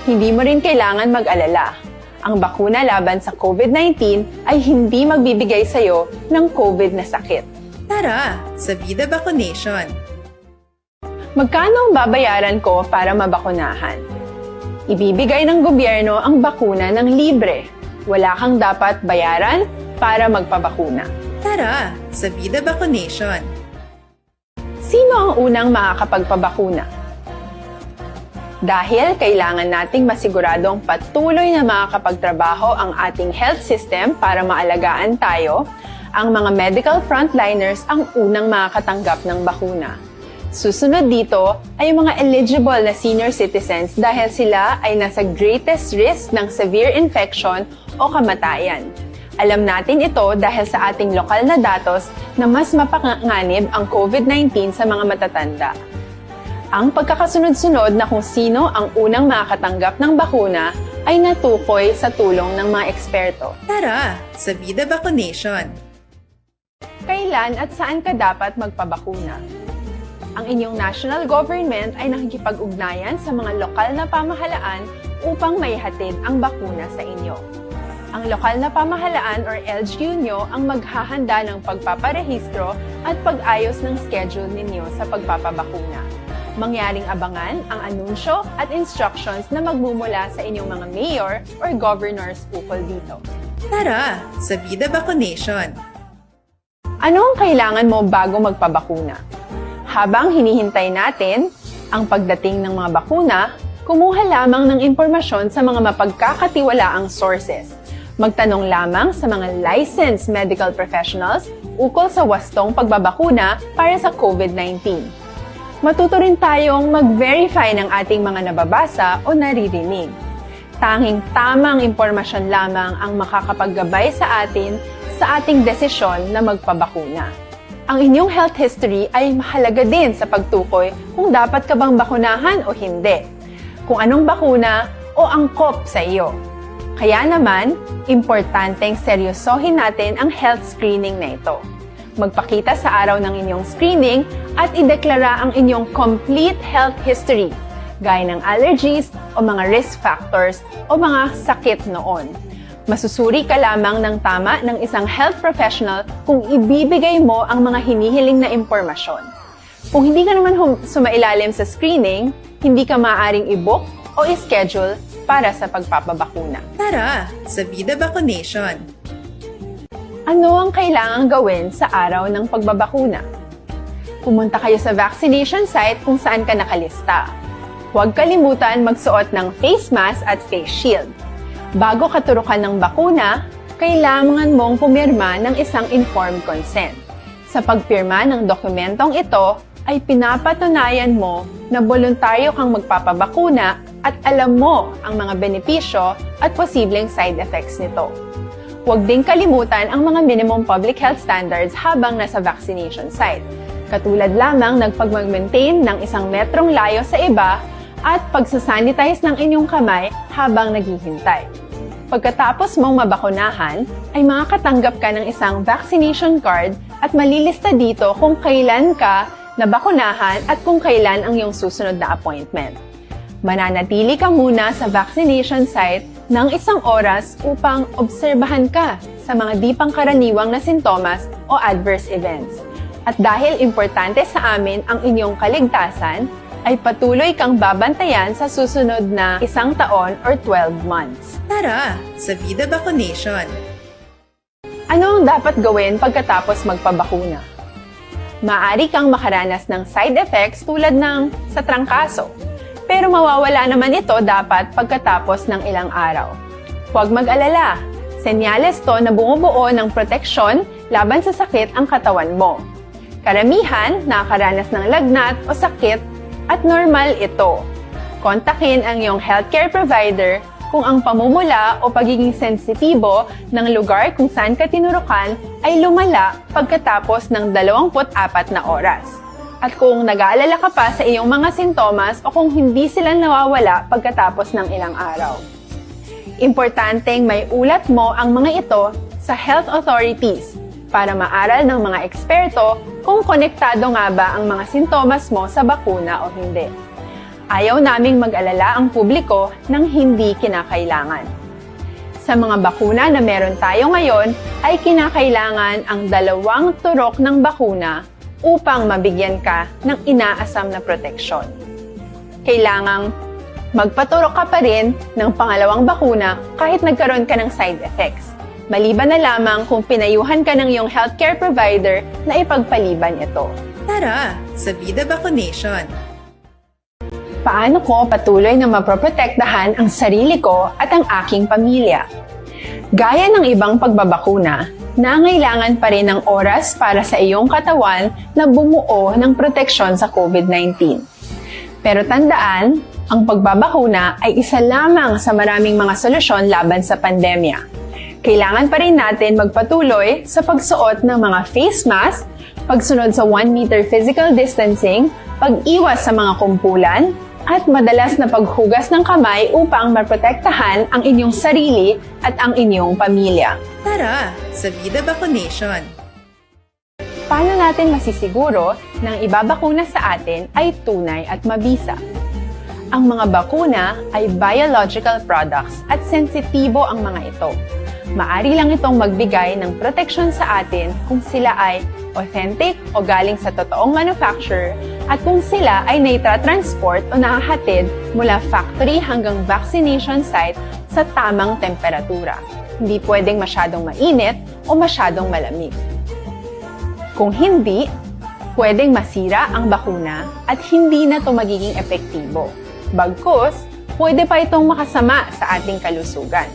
Hindi mo rin kailangan mag-alala. Ang bakuna laban sa COVID-19 ay hindi magbibigay sa iyo ng COVID na sakit.
Tara, sa Vida Vaccination!
Magkano ang babayaran ko para mabakunahan? Ibibigay ng gobyerno ang bakuna ng libre. Wala kang dapat bayaran para magpabakuna.
Tara, sa Vida Vaccination!
Sino ang unang makakapagpabakuna? Dahil kailangan nating masiguradong patuloy na makakapagtrabaho ang ating health system para maalagaan tayo, ang mga medical frontliners ang unang makakatanggap ng bakuna. Susunod dito ay yung mga eligible na senior citizens dahil sila ay nasa greatest risk ng severe infection o kamatayan. Alam natin ito dahil sa ating lokal na datos na mas mapanganib ang COVID-19 sa mga matatanda. Ang pagkakasunod-sunod na kung sino ang unang makakatanggap ng bakuna ay natukoy sa tulong ng mga eksperto.
Tara, sa Vida Vaccination!
Kailan at saan ka dapat magpabakuna? Ang inyong national government ay nakikipag-ugnayan sa mga lokal na pamahalaan upang maihatid ang bakuna sa inyo. Ang lokal na pamahalaan or LGU nyo ang maghahanda ng pagpaparehistro at pag-ayos ng schedule ninyo sa pagpapabakuna. Mangyaring abangan ang anunsyo at instructions na magmumula sa inyong mga mayor or governors ukol dito.
Tara, sa Vida Vaccination!
Ano ang kailangan mo bago magpabakuna? Habang hinihintay natin ang pagdating ng mga bakuna, kumuha lamang ng impormasyon sa mga mapagkakatiwalaang sources. Magtanong lamang sa mga licensed medical professionals ukol sa wastong pagbabakuna para sa COVID-19. Matuto rin tayong mag-verify ng ating mga nababasa o naririnig. Tanging tamang impormasyon lamang ang makakapaggabay sa atin sa ating desisyon na magpabakuna. Ang inyong health history ay mahalaga din sa pagtukoy kung dapat ka bang bakunahan o hindi, kung anong bakuna o angkop sa iyo. Kaya naman, importanteng seryosohin natin ang health screening na ito. Magpakita sa araw ng inyong screening at ideklara ang inyong complete health history, gaya ng allergies o mga risk factors o mga sakit noon. Masusuri ka lamang ng tama ng isang health professional kung ibibigay mo ang mga hinihiling na impormasyon. Kung hindi ka naman sumailalim sa screening, hindi ka maaaring i-book o i-schedule para sa pagpapabakuna.
Tara, sa Vida Vaccination!
Ano ang kailangang gawin sa araw ng pagbabakuna? Pumunta kayo sa vaccination site kung saan ka nakalista. Huwag kalimutan magsuot ng face mask at face shield. Bago ka turukan ng bakuna, kailangan mong pumirma ng isang informed consent. Sa pagpirma ng dokumentong ito, ay pinapatunayan mo na voluntaryo kang magpapabakuna at alam mo ang mga benepisyo at posibleng side effects nito. Huwag ding kalimutan ang mga minimum public health standards habang nasa vaccination site. Katulad lamang nagpag-maintain ng 1 metrong layo sa iba at pagsasanitize ng inyong kamay habang naghihintay. Pagkatapos mong mabakunahan, ay makakatanggap ka ng isang vaccination card at malilista dito kung kailan ka nabakunahan at kung kailan ang iyong susunod na appointment. Mananatili ka muna sa vaccination site ng 1 oras upang obserbahan ka sa mga di pangkaraniwang na sintomas o adverse events. At dahil importante sa amin ang inyong kaligtasan, ay patuloy kang babantayan sa susunod na 1 taon or 12 months.
Tara, sa Vida Vaccination!
Ano ang dapat gawin pagkatapos magpabakuna? Maaari kang makaranas ng side effects tulad ng sa trangkaso. Pero mawawala naman ito dapat pagkatapos ng ilang araw. Huwag mag-alala. Senyales to na bumubuo ng proteksyon laban sa sakit ang katawan mo. Karamihan nakakaranas ng lagnat o sakit at normal ito. Kontakin ang iyong healthcare provider kung ang pamumula o pagiging sensitibo ng lugar kung saan ka tinurukan ay lumala pagkatapos ng 24 na oras. At kung nag-aalala ka pa sa iyong mga sintomas o kung hindi sila nawawala pagkatapos ng ilang araw. Importanteng may ulat mo ang mga ito sa health authorities para maaral ng mga eksperto kung konektado nga ba ang mga sintomas mo sa bakuna o hindi. Ayaw naming mag-alala ang publiko ng hindi kinakailangan. Sa mga bakuna na meron tayo ngayon ay kinakailangan ang 2 turok ng bakuna upang mabigyan ka ng inaasam na proteksyon. Kailangang magpaturok ka pa rin ng pangalawang bakuna kahit nagkaroon ka ng side effects. Maliban na lamang kung pinayuhan ka ng iyong healthcare provider na ipagpaliban ito.
Tara, sa Vida Vaccination!
Paano ko patuloy na maproprotektahan ang sarili ko at ang aking pamilya? Gaya ng ibang pagbabakuna, nangailangan pa rin ng oras para sa iyong katawan na bumuo ng proteksyon sa COVID-19. Pero tandaan, ang pagbabakuna ay isa lamang sa maraming mga solusyon laban sa pandemya. Kailangan pa rin natin magpatuloy sa pagsuot ng mga face mask, pagsunod sa 1 meter physical distancing, pag-iwas sa mga kumpulan, at madalas na paghugas ng kamay upang maprotektahan ang inyong sarili at ang inyong pamilya.
Tara, sa Vida Vaccination!
Paano natin masisiguro na ang ibabakuna sa atin ay tunay at mabisa? Ang mga bakuna ay biological products at sensitibo ang mga ito. Maari lang itong magbigay ng proteksyon sa atin kung sila ay authentic o galing sa totoong manufacturer at kung sila ay naitratransport o nahahatid mula factory hanggang vaccination site sa tamang temperatura. Hindi pwedeng masyadong mainit o masyadong malamig. Kung hindi, pwedeng masira ang bakuna at hindi na ito magiging epektibo. Bagkus, pwede pa itong makasama sa ating kalusugan.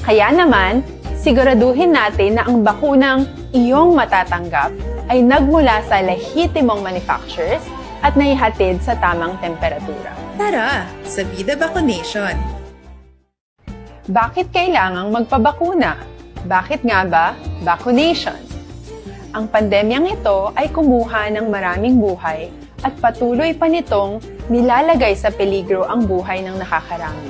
Kaya naman, siguraduhin natin na ang bakunang iyong matatanggap ay nagmula sa lehitimong manufacturers at naihatid sa tamang temperatura.
Tara, sa Vida Vaccination!
Bakit kailangang magpabakuna? Bakit nga ba vaccination? Ang pandemyang ito ay kumuha ng maraming buhay at patuloy pa nitong nilalagay sa peligro ang buhay ng nakakarami.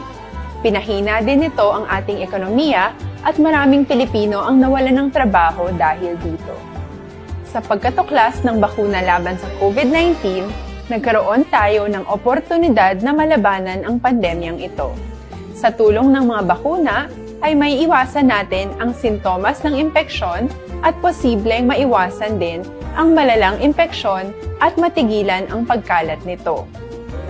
Pinahina din nito ang ating ekonomiya at maraming Pilipino ang nawalan ng trabaho dahil dito. Sa pagkatuklas ng bakuna laban sa COVID-19, nagkaroon tayo ng oportunidad na malabanan ang pandemyang ito. Sa tulong ng mga bakuna, ay may iwasan natin ang sintomas ng impeksyon at posibleng maiwasan din ang malalang impeksyon at matigilan ang pagkalat nito.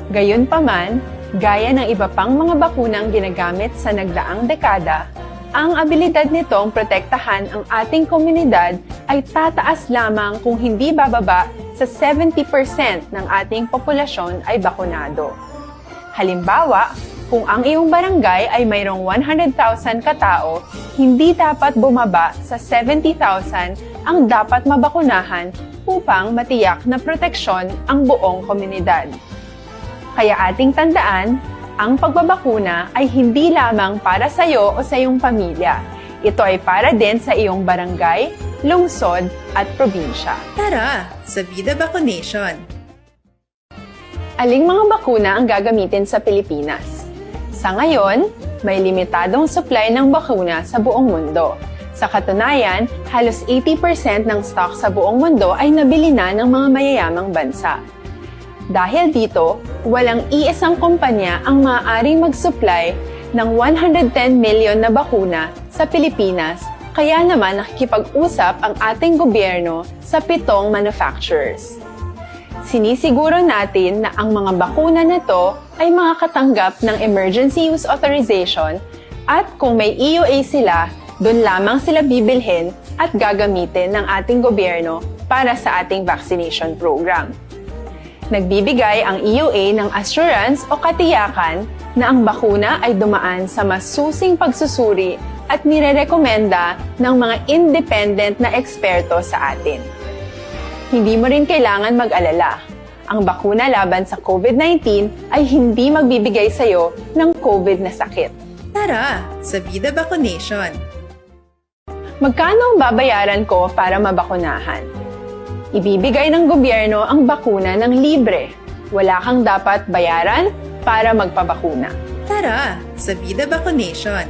Gayunpaman, gaya ng iba pang mga bakunang ginagamit sa nagdaang dekada, ang abilidad nitong protektahan ang ating komunidad ay tataas lamang kung hindi bababa sa 70% ng ating populasyon ay bakunado. Halimbawa, kung ang iyong barangay ay mayroong 100,000 katao, hindi dapat bumaba sa 70,000 ang dapat mabakunahan upang matiyak na proteksyon ang buong komunidad. Kaya ating tandaan, ang pagbabakuna ay hindi lamang para sa iyo o sa iyong pamilya. Ito ay para din sa iyong barangay, lungsod at probinsya.
Tara, sa Vida Vaccination!
Aling mga bakuna ang gagamitin sa Pilipinas? Sa ngayon, may limitadong supply ng bakuna sa buong mundo. Sa katunayan, halos 80% ng stock sa buong mundo ay nabili na ng mga mayayamang bansa. Dahil dito, walang iisang kumpanya ang maaaring mag-supply ng 110 million na bakuna sa Pilipinas, kaya naman nakikipag-usap ang ating gobyerno sa 7 manufacturers. Sinisiguro natin na ang mga bakuna na to ay makakatanggap ng Emergency Use Authorization at kung may EUA sila, doon lamang sila bibilhin at gagamitin ng ating gobyerno para sa ating vaccination program. Nagbibigay ang EUA ng assurance o katiyakan na ang bakuna ay dumaan sa masusing pagsusuri at nirerekomenda ng mga independent na eksperto sa atin. Hindi mo rin kailangan mag-alala. Ang bakuna laban sa COVID-19 ay hindi magbibigay sa iyo ng COVID na sakit.
Tara, sa Vida Vaccination!
Magkano ang babayaran ko para mabakunahan? Ibibigay ng gobyerno ang bakuna ng libre. Wala kang dapat bayaran para magpabakuna.
Tara, sa Vida Vaccination!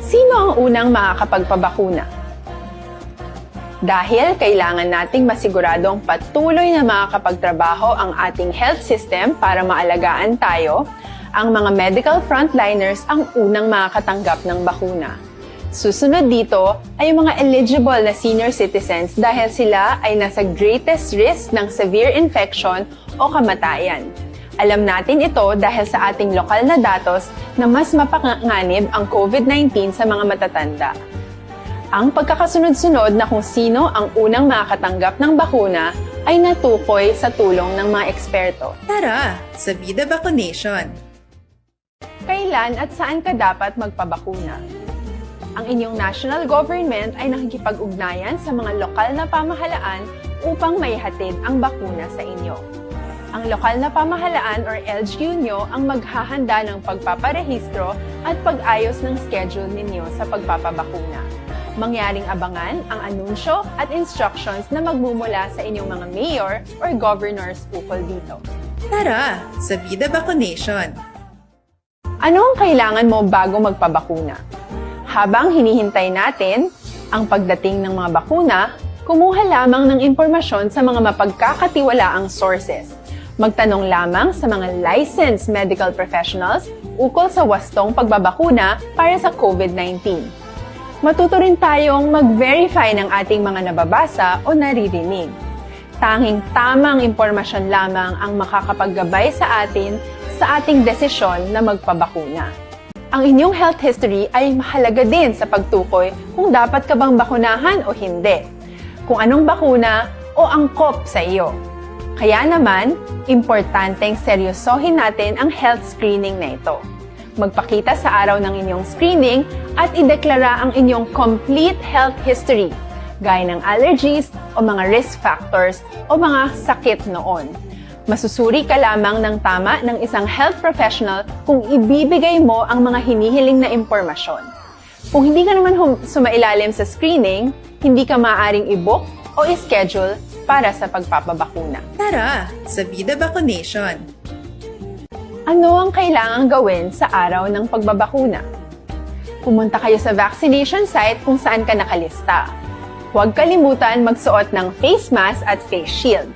Sino ang unang makakapagpabakuna? Dahil kailangan nating masiguradong patuloy na makakapagtrabaho ang ating health system para maalagaan tayo, ang mga medical frontliners ang unang makakatanggap ng bakuna. Susunod dito ay yung mga eligible na senior citizens dahil sila ay nasa greatest risk ng severe infection o kamatayan. Alam natin ito dahil sa ating lokal na datos na mas mapanganib ang COVID-19 sa mga matatanda. Ang pagkakasunod-sunod na kung sino ang unang makakatanggap ng bakuna ay natukoy sa tulong ng mga eksperto.
Tara, sa Vida Vaccination!
Kailan at saan ka dapat magpabakuna? Ang inyong national government ay nakikipag-ugnayan sa mga lokal na pamahalaan upang maihatid ang bakuna sa inyo. Ang lokal na pamahalaan or LGU nyo ang maghahanda ng pagpaparehistro at pag-ayos ng schedule ninyo sa pagpapabakuna. Mangyaring abangan ang anunsyo at instructions na magmumula sa inyong mga mayor or governors ukol dito.
Tara, sa Vida Vaccination!
Ano ang kailangan mo bago magpabakuna? Habang hinihintay natin ang pagdating ng mga bakuna, kumuha lamang ng impormasyon sa mga mapagkakatiwalaang sources. Magtanong lamang sa mga licensed medical professionals ukol sa wastong pagbabakuna para sa COVID-19. Matuto rin tayong mag-verify ng ating mga nababasa o naririnig. Tanging tamang impormasyon lamang ang makakapaggabay sa atin sa ating desisyon na magpabakuna. Ang inyong health history ay mahalaga din sa pagtukoy kung dapat ka bang bakunahan o hindi, kung anong bakuna o angkop sa iyo. Kaya naman, importanteng seryosohin natin ang health screening na ito. Magpakita sa araw ng inyong screening at ideklara ang inyong complete health history, gaya ng allergies o mga risk factors o mga sakit noon. Masusuri ka lamang ng tama ng isang health professional kung ibibigay mo ang mga hinihiling na impormasyon. Kung hindi ka naman sumailalim sa screening, hindi ka maaaring i-book o i-schedule para sa pagpapabakuna.
Tara, sa Vida Vaccination!
Ano ang kailangang gawin sa araw ng pagbabakuna? Pumunta kayo sa vaccination site kung saan ka nakalista. Huwag kalimutan magsuot ng face mask at face shield.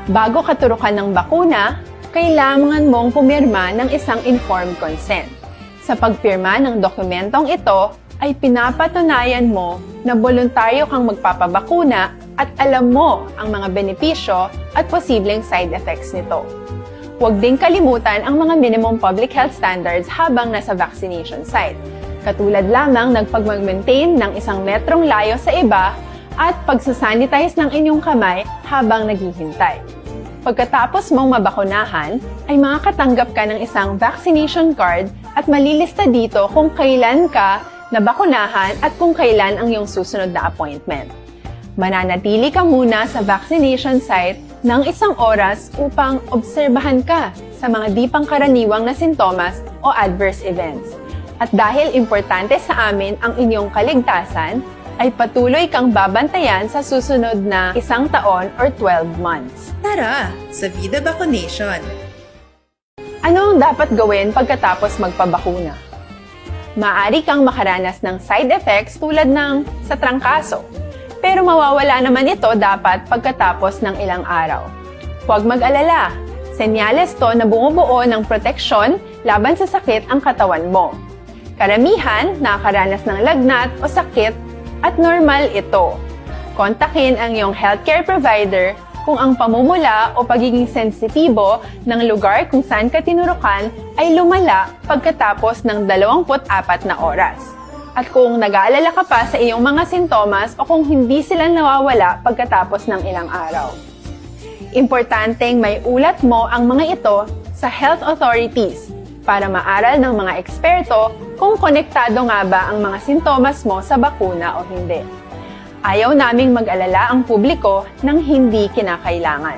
Bago ka turukan ng bakuna, kailangan mong pumirma ng isang informed consent. Sa pagpirma ng dokumentong ito, ay pinapatunayan mo na voluntaryo kang magpapabakuna at alam mo ang mga benepisyo at posibleng side effects nito. Huwag din kalimutan ang mga minimum public health standards habang nasa vaccination site. Katulad lamang nagpag-maintain ng 1 metrong layo sa iba at pagsasanitize ng inyong kamay habang naghihintay. Pagkatapos mong mabakunahan, ay makakatanggap ka ng isang vaccination card at malilista dito kung kailan ka nabakunahan at kung kailan ang iyong susunod na appointment. Mananatili ka muna sa vaccination site ng 1 oras upang obserbahan ka sa mga di pangkaraniwang na sintomas o adverse events. At dahil importante sa amin ang inyong kaligtasan, ay patuloy kang babantayan sa susunod na 1 taon or 12 months.
Tara sa Vida Vaccination.
Ano ang dapat gawin pagkatapos magpabakuna? Maaari kang makaranas ng side effects tulad ng sa trangkaso, pero mawawala naman ito dapat pagkatapos ng ilang araw. Huwag mag-alala, senyales to na bumubuo ng proteksyon laban sa sakit ang katawan mo. Karamihan nakakaranas ng lagnat o sakit at normal ito. Kontakin ang iyong healthcare provider kung ang pamumula o pagiging sensitibo ng lugar kung saan ka tinurukan ay lumala pagkatapos ng 24 na oras. At kung nag-aalala ka pa sa iyong mga sintomas o kung hindi sila nawawala pagkatapos ng ilang araw. Importanteng may ulat mo ang mga ito sa health authorities para maaral ng mga eksperto kung konektado nga ba ang mga sintomas mo sa bakuna o hindi. Ayaw naming mag-alala ang publiko ng hindi kinakailangan.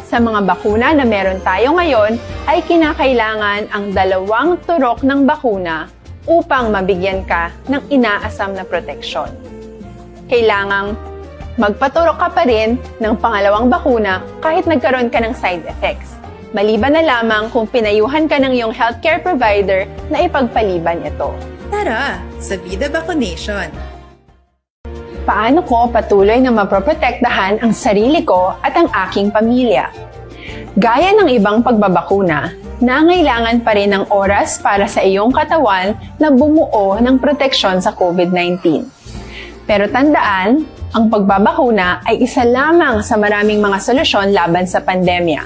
Sa mga bakuna na meron tayo ngayon, ay kinakailangan ang 2 turok ng bakuna upang mabigyan ka ng inaasam na proteksyon. Kailangang magpaturok ka pa rin ng pangalawang bakuna kahit nagkaroon ka ng side effects. Maliban na lamang kung pinayuhan ka ng iyong healthcare provider na ipagpaliban ito.
Tara sa Vida Vaccination.
Paano ko patuloy na maproprotektahan ang sarili ko at ang aking pamilya? Gaya ng ibang pagbabakuna, nangailangan pa rin ng oras para sa iyong katawan na bumuo ng proteksyon sa COVID-19. Pero tandaan, ang pagbabakuna ay isa lamang sa maraming mga solusyon laban sa pandemya.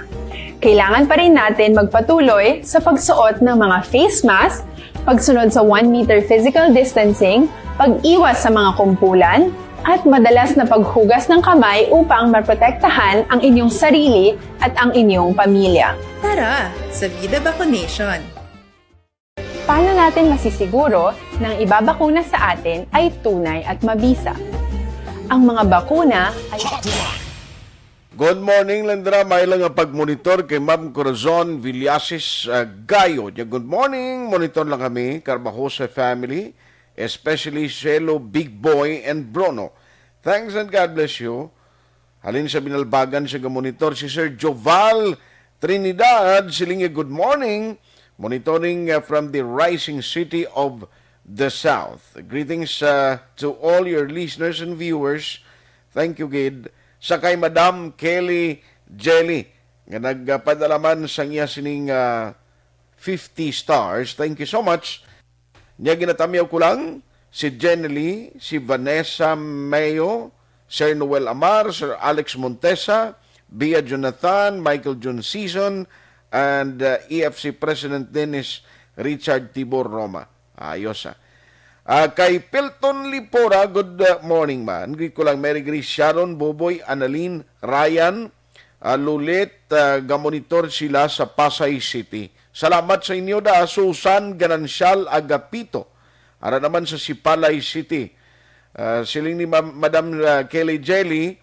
Kailangan pa rin natin magpatuloy sa pagsuot ng mga face mask, pagsunod sa 1 meter physical distancing, pag-iwas sa mga kumpulan, at madalas na paghugas ng kamay upang maprotektahan ang inyong sarili at ang inyong pamilya.
Tara sa Vida Vaccination.
Paano natin masisiguro na ang ibabakuna sa atin ay tunay at mabisa? Ang mga bakuna ay...
Hotline.
Good morning, Lendra. May lang ang pag-monitor kay Ma'am Corazon Villasis Gayo. Good morning. Monitor lang kami, Carbajosa family, especially Shelo, Big Boy, and Bruno. Thanks and God bless you. Halin sa binalbagan sa monitor si Sir Joval Trinidad. Silinge, good morning. Monitoring from the rising city of the South. Greetings to all your listeners and viewers. Thank you, Gid. Sa kay Madam Kelly Jelly, nga nagpadalaman sa niya sining 50 stars. Thank you so much. Niya ginatamiyaw ko lang si Jenny Lee, si Vanessa Mayo, Sir Noel Amar, Sir Alex Montesa, Bia Jonathan, Michael John Season, and EFC President Dennis Richard Tibor Roma. Ayos kay Pilton Lipora, good morning man. Greet ko lang Mary Grace Sharon, Boboy, Annalyn, Ryan, Lulit, gamonitor sila sa Pasay City. Salamat sa inyo da, Susan Ganancial Agapito. Ara naman sa Sipalay City. Siling ni Madam Kelly Jelly,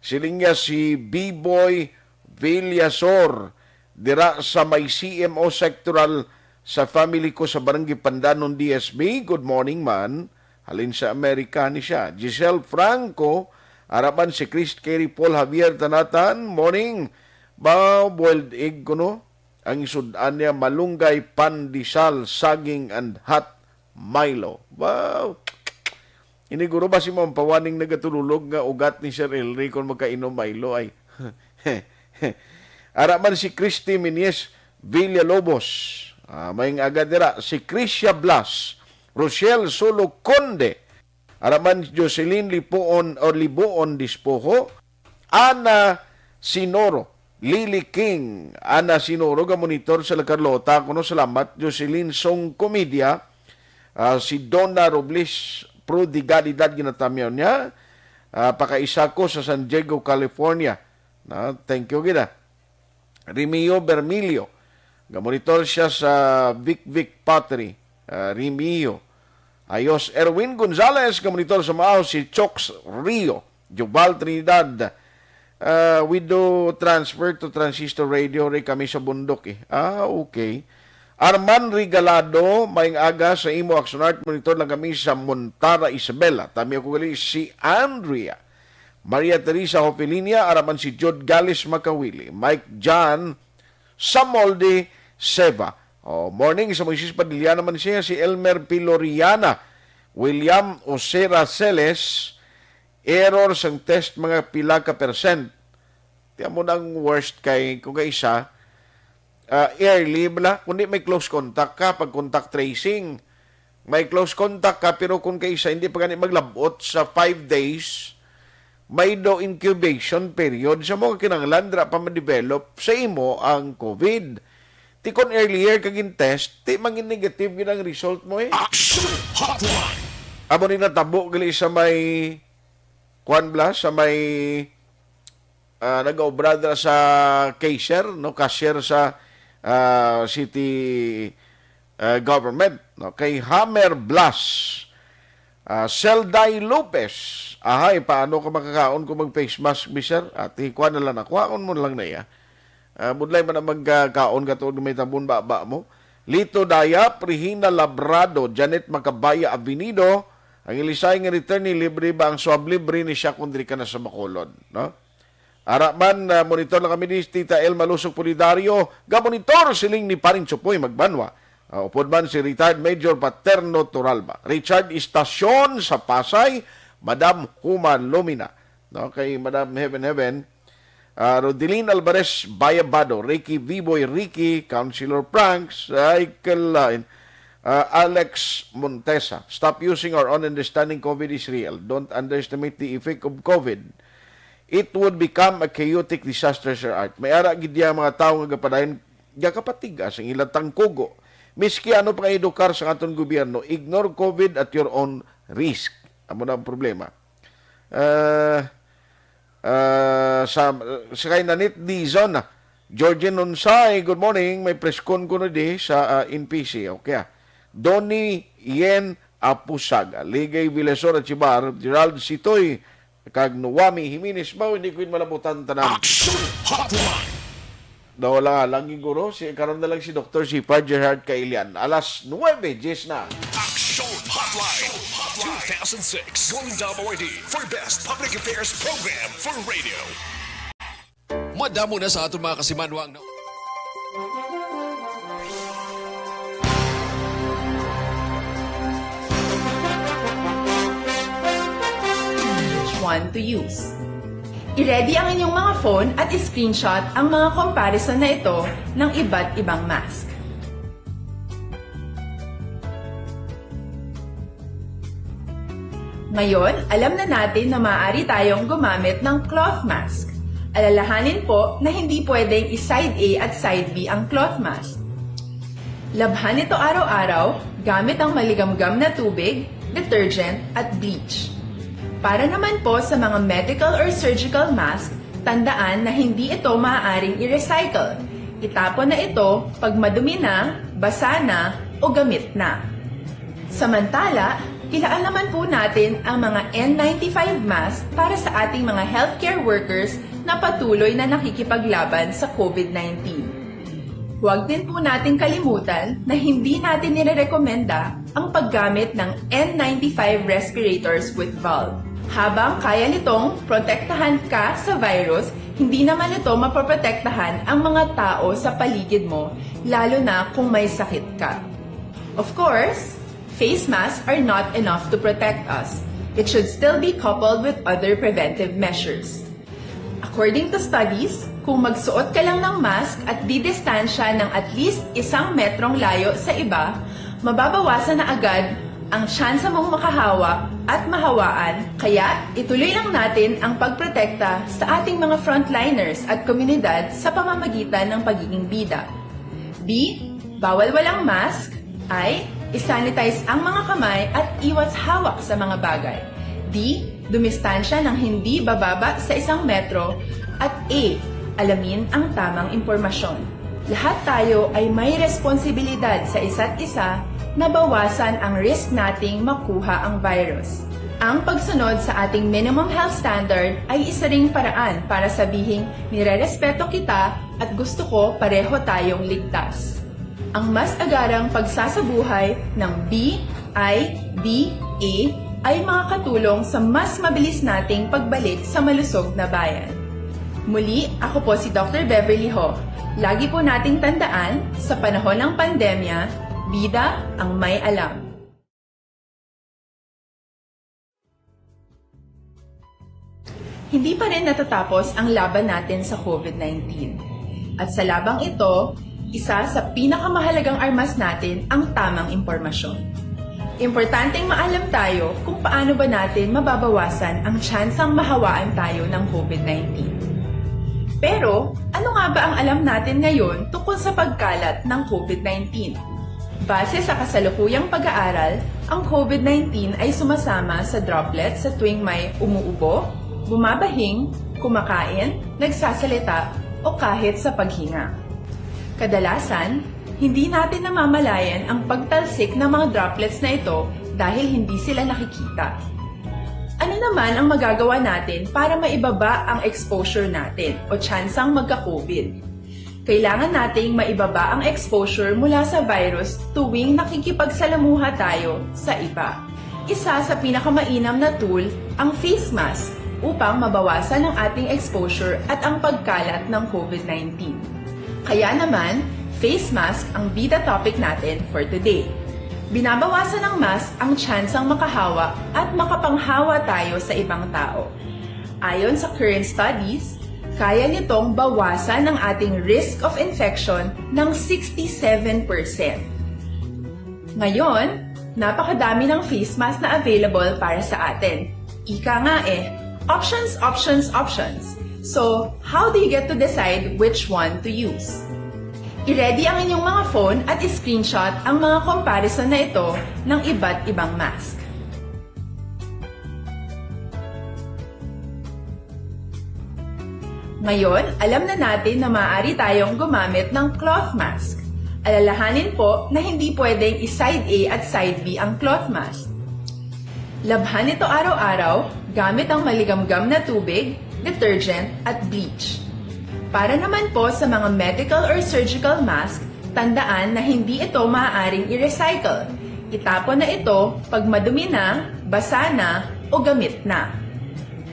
siling niya si B-Boy Villasor, dira sa may CMO sectoral sa family ko sa Barangay Pandanon, DSB. Good morning man. Halin sa Amerika ni siya. Giselle Franco, araman si Chris Kerry Paul Javier Tanatan. Morning. Boiled egg ko no? Ang isudan niya, malunggay, pandesal, saging, and hot Milo. Wow! Iniguro ba si Ma'am Pawaning nagatululog nga ugat ni Sir Elry kung magkainom Milo ay araman si Christy Minies Villalobos. May agad dira si Krisya Blas, Rochelle Solo Conde, araman Jocelyn Lipoon o Liboon Dispoho, Ana Sinoro, Lily King, Ana Sinoro, ga monitor sa La Carlota, kuno salamat, Jocelyn Song Comedia, si Donna Robles Prodigalidad ginatamyaw niya, pakaisa ko sa San Diego, California. Thank you gina. Remio Bermilio, ga-monitor siya sa Vic Vic Pottery, Remio. Ayos Erwin Gonzalez, ga-monitor sa Mao, si Chox Rio, Jubal Trinidad. We do transfer to Transistor Radio, rin kami sa bundok eh. Okay. Arman Regalado, maing aga sa imo Aksyon Art, monitor lang kami sa Montara, Isabela. Tami ako gali si Andrea. Maria Teresa Hopelinia, araman si Jod Galis Makawili. Mike John Samolde Seva. Morning sa Moises Padilla naman siya, si Elmer Piloriana. William Osera Celes, error sang test mga pila ka percent. Tiyan mo nang worst kay kung isa, early bala, kundi may close contact ka, pag contact tracing, may close contact ka, pero kung kaisa, hindi pa ganit maglabot sa 5 days, may do incubation period sa mga kinanglan, dra pa ma-develop sa imo ang COVID. Ti kon earlier kaging test, ti mangin negative yun ang result mo eh.
Aksyon Hotline.
Amo ni natabo gali sa may Juan Blas, sa may nag-obra sa cashier, no? Cashier sa city government, no? Kay Hammer Blas, Selday Lopez, paano ka makakaon kung mag-face mask, mister? At ikuha na lang, nakuhaon mo lang na iya. Budlay man ang magkaon ka to, may tabon baba mo. Lito Dayap, Regina Labrado, Janet Macabaya Avenido, ang ilisay nga return ni libre ba ang swab libre ni siya kung diri ka na sa Bacolod, no? Araman, monitor lang kami ni Tita El Malusog Polidario, ga-monitor siling ni Paring Chupoy Magbanwa. Upod man si retired Major Paterno Turalba. Richard Estacion sa Pasay, Madam Human Lumina. No, kay Madam Heaven, Rodelin Alvarez Bayabado, Ricky Viboy Ricky, Councilor Pranks, Alex Montesa. Stop using or understanding COVID is real. Don't underestimate the effect of COVID. It would become a chaotic disaster, Sir Art. May ara gidya mga tao nga gapadayon gakapatigas ang ilang tangkugo. Miski ano pa edukar sa aton gobyerno, ignore COVID at your own risk. Amo na ang problema. Sa kay Nanit Dizon, Georgian Unsay, good morning. May preskon ko na di sa NPC. Okay. Donnie Yen Apusaga, Ligay Villasor at Chibar, Gerald Sitoy, kag Nuwami Jimenez ba, hindi ko yun malabutan tanam.
Aksyon Hotline.
Wala lang guro, karon na lang si Dr. Sipar Gerard Kailian. Alas 9:10 na.
Aksyon Hotline 2006 Golden Dome Awardee for Best Public Affairs Program for Radio.
Madamo na sa aton mga kasimanwa ang
one to use. I-ready ang inyong mga phone at i-screenshot ang mga comparison na ito ng iba't ibang mask. Ngayon, alam na natin na maaari tayong gumamit ng cloth mask. Alalahanin po na hindi pwedeng i-side A at side B ang cloth mask. Labhan ito araw-araw gamit ang maligamgam na tubig, detergent at bleach. Para naman po sa mga medical or surgical mask, tandaan na hindi ito maaaring i-recycle. Itapon na ito pag madumi na, basa na, o gamit na. Samantala, ilaan naman po natin ang mga N95 mask para sa ating mga healthcare workers na patuloy na nakikipaglaban sa COVID-19. Huwag din po natin kalimutan na hindi natin nirerekomenda ang paggamit ng N95 respirators with valve. Habang kaya nitong protektahan ka sa virus, hindi naman ito mapoprotektahan ang mga tao sa paligid mo, lalo na kung may sakit ka. Of course, face masks are not enough to protect us. It should still be coupled with other preventive measures. According to studies, kung magsuot ka lang ng mask at didistansya ng at least 1 metrong layo sa iba, mababawasan na agad ang tsansa mong makahawak at mahawaan, kaya ituloy lang natin ang pagprotekta sa ating mga frontliners at komunidad sa pamamagitan ng pagiging bida. B. Bawal walang mask. I. Isanitize ang mga kamay at iwas hawak sa mga bagay. D. Dumistansya ng hindi bababa sa 1 metro. At A. Alamin ang tamang impormasyon. Lahat tayo ay may responsibilidad sa isa't isa na bawasan ang risk nating makuha ang virus. Ang pagsunod sa ating minimum health standard ay isa ring paraan para sabihing nirerespeto kita at gusto ko pareho tayong ligtas. Ang mas agarang pagsasabuhay ng B, I, D, A ay makakatulong sa mas mabilis nating pagbalik sa malusog na bayan. Muli, ako po si Dr. Beverly Ho. Lagi po nating tandaan, sa panahon ng pandemya, bida ang may alam. Hindi pa rin natatapos ang laban natin sa COVID-19. At sa labang ito, isa sa pinakamahalagang armas natin ang tamang impormasyon. Importanteng maalam tayo kung paano ba natin mababawasan ang tsansang mahawaan tayo ng COVID-19. Pero, ano nga ba ang alam natin ngayon tungkol sa pagkalat ng COVID-19? Base sa kasalukuyang pag-aaral, ang COVID-19 ay sumasama sa droplets sa tuwing may umuubo, bumabahing, kumakain, nagsasalita, o kahit sa paghinga. Kadalasan, hindi natin namamalayan ang pagtalsik ng mga droplets na ito dahil hindi sila nakikita. Ano naman ang magagawa natin para maibaba ang exposure natin o tsansang magka-COVID? Kailangan nating maibaba ang exposure mula sa virus tuwing nakikipagsalamuha tayo sa iba. Isa sa pinakamainam na tool ang face mask upang mabawasan ang ating exposure at ang pagkalat ng COVID-19. Kaya naman, face mask ang bida topic natin for today. Binabawasan ng mask ang tsansang makahawa at makapanghawa tayo sa ibang tao. Ayon sa current studies, kaya nitong bawasan ang ating risk of infection ng 67%. Ngayon, napakadami ng face mask na available para sa atin. Ika nga options, options, options. So, how do you get to decide which one to use? I-ready ang inyong mga phone at i-screenshot ang mga comparison na ito ng iba't ibang mask. Ngayon, alam na natin na maaari tayong gumamit ng cloth mask. Alalahanin po na hindi pwedeng i-side A at side B ang cloth mask. Labhan ito araw-araw gamit ang maligamgam na tubig, detergent at bleach. Para naman po sa mga medical or surgical mask, tandaan na hindi ito maaaring i-recycle. Itapon na ito pag madumi na, basa na, o gamit na.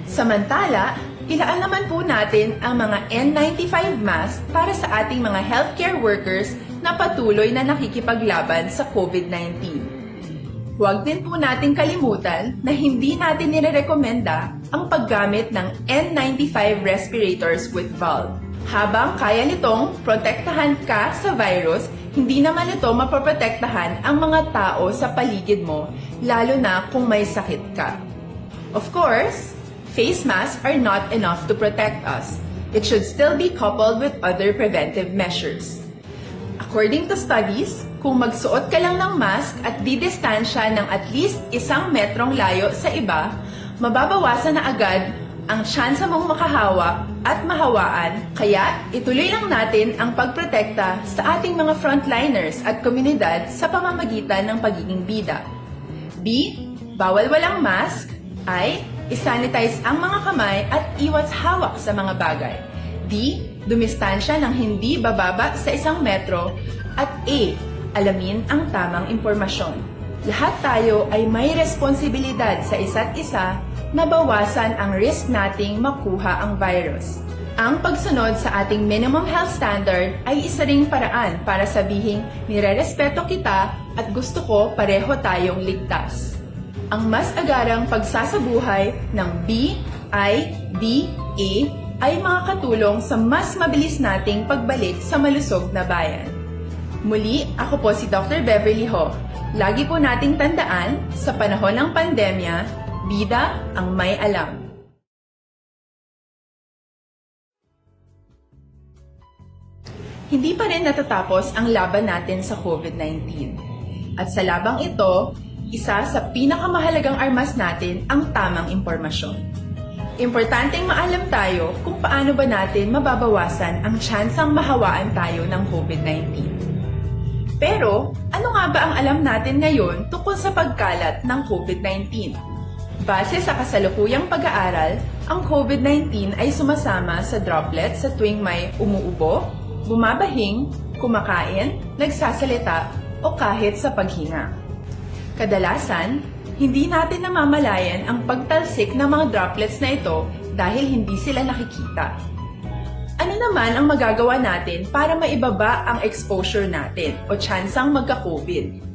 Samantala, ilaan naman po natin ang mga N95 mask para sa ating mga healthcare workers na patuloy na nakikipaglaban sa COVID-19. Huwag din po nating kalimutan na hindi natin nirerekomenda ang paggamit ng N95 respirators with valve. Habang kaya nitong protektahan ka sa virus, hindi naman ito mapoprotektahan ang mga tao sa paligid mo, lalo na kung may sakit ka. Of course, face masks are not enough to protect us. It should still be coupled with other preventive measures. According to studies, kung magsuot ka lang ng mask at didistansya ng at least 1 metrong layo sa iba, mababawasan na agad ang tsansa mong makahawak at mahawaan, kaya ituloy lang natin ang pagprotekta sa ating mga frontliners at komunidad sa pamamagitan ng pagiging bida. B. Bawal walang mask. I. Isanitize ang mga kamay at iwas hawak sa mga bagay. D. Dumistansya ng hindi bababa sa 1 metro. At A. Alamin ang tamang impormasyon. Lahat tayo ay may responsibilidad sa isa't isa na bawasan ang risk nating makuha ang virus. Ang pagsunod sa ating minimum health standard ay isa ring paraan para sabihing nirerespeto kita at gusto ko pareho tayong ligtas. Ang mas agarang pagsasabuhay ng BIDA ay makakatulong sa mas mabilis nating pagbalik sa malusog na bayan. Muli, ako po si Dr. Beverly Ho. Lagi po nating tandaan, sa panahon ng pandemya, bida ang may alam. Hindi pa rin natatapos ang laban natin sa COVID-19. At sa labang ito, isa sa pinakamahalagang armas natin ang tamang impormasyon. Importanteng maalam tayo kung paano ba natin mababawasan ang tsansang mahawaan tayo ng COVID-19. Pero, ano nga ba ang alam natin ngayon tungkol sa pagkalat ng COVID-19? Base sa kasalukuyang pag-aaral, ang COVID-19 ay sumasama sa droplets sa tuwing may umuubo, bumabahing, kumakain, nagsasalita, o kahit sa paghinga. Kadalasan, hindi natin namamalayan ang pagtalsik ng mga droplets na ito dahil hindi sila nakikita. Ano naman ang magagawa natin para maibaba ang exposure natin o tsansang magka-COVID?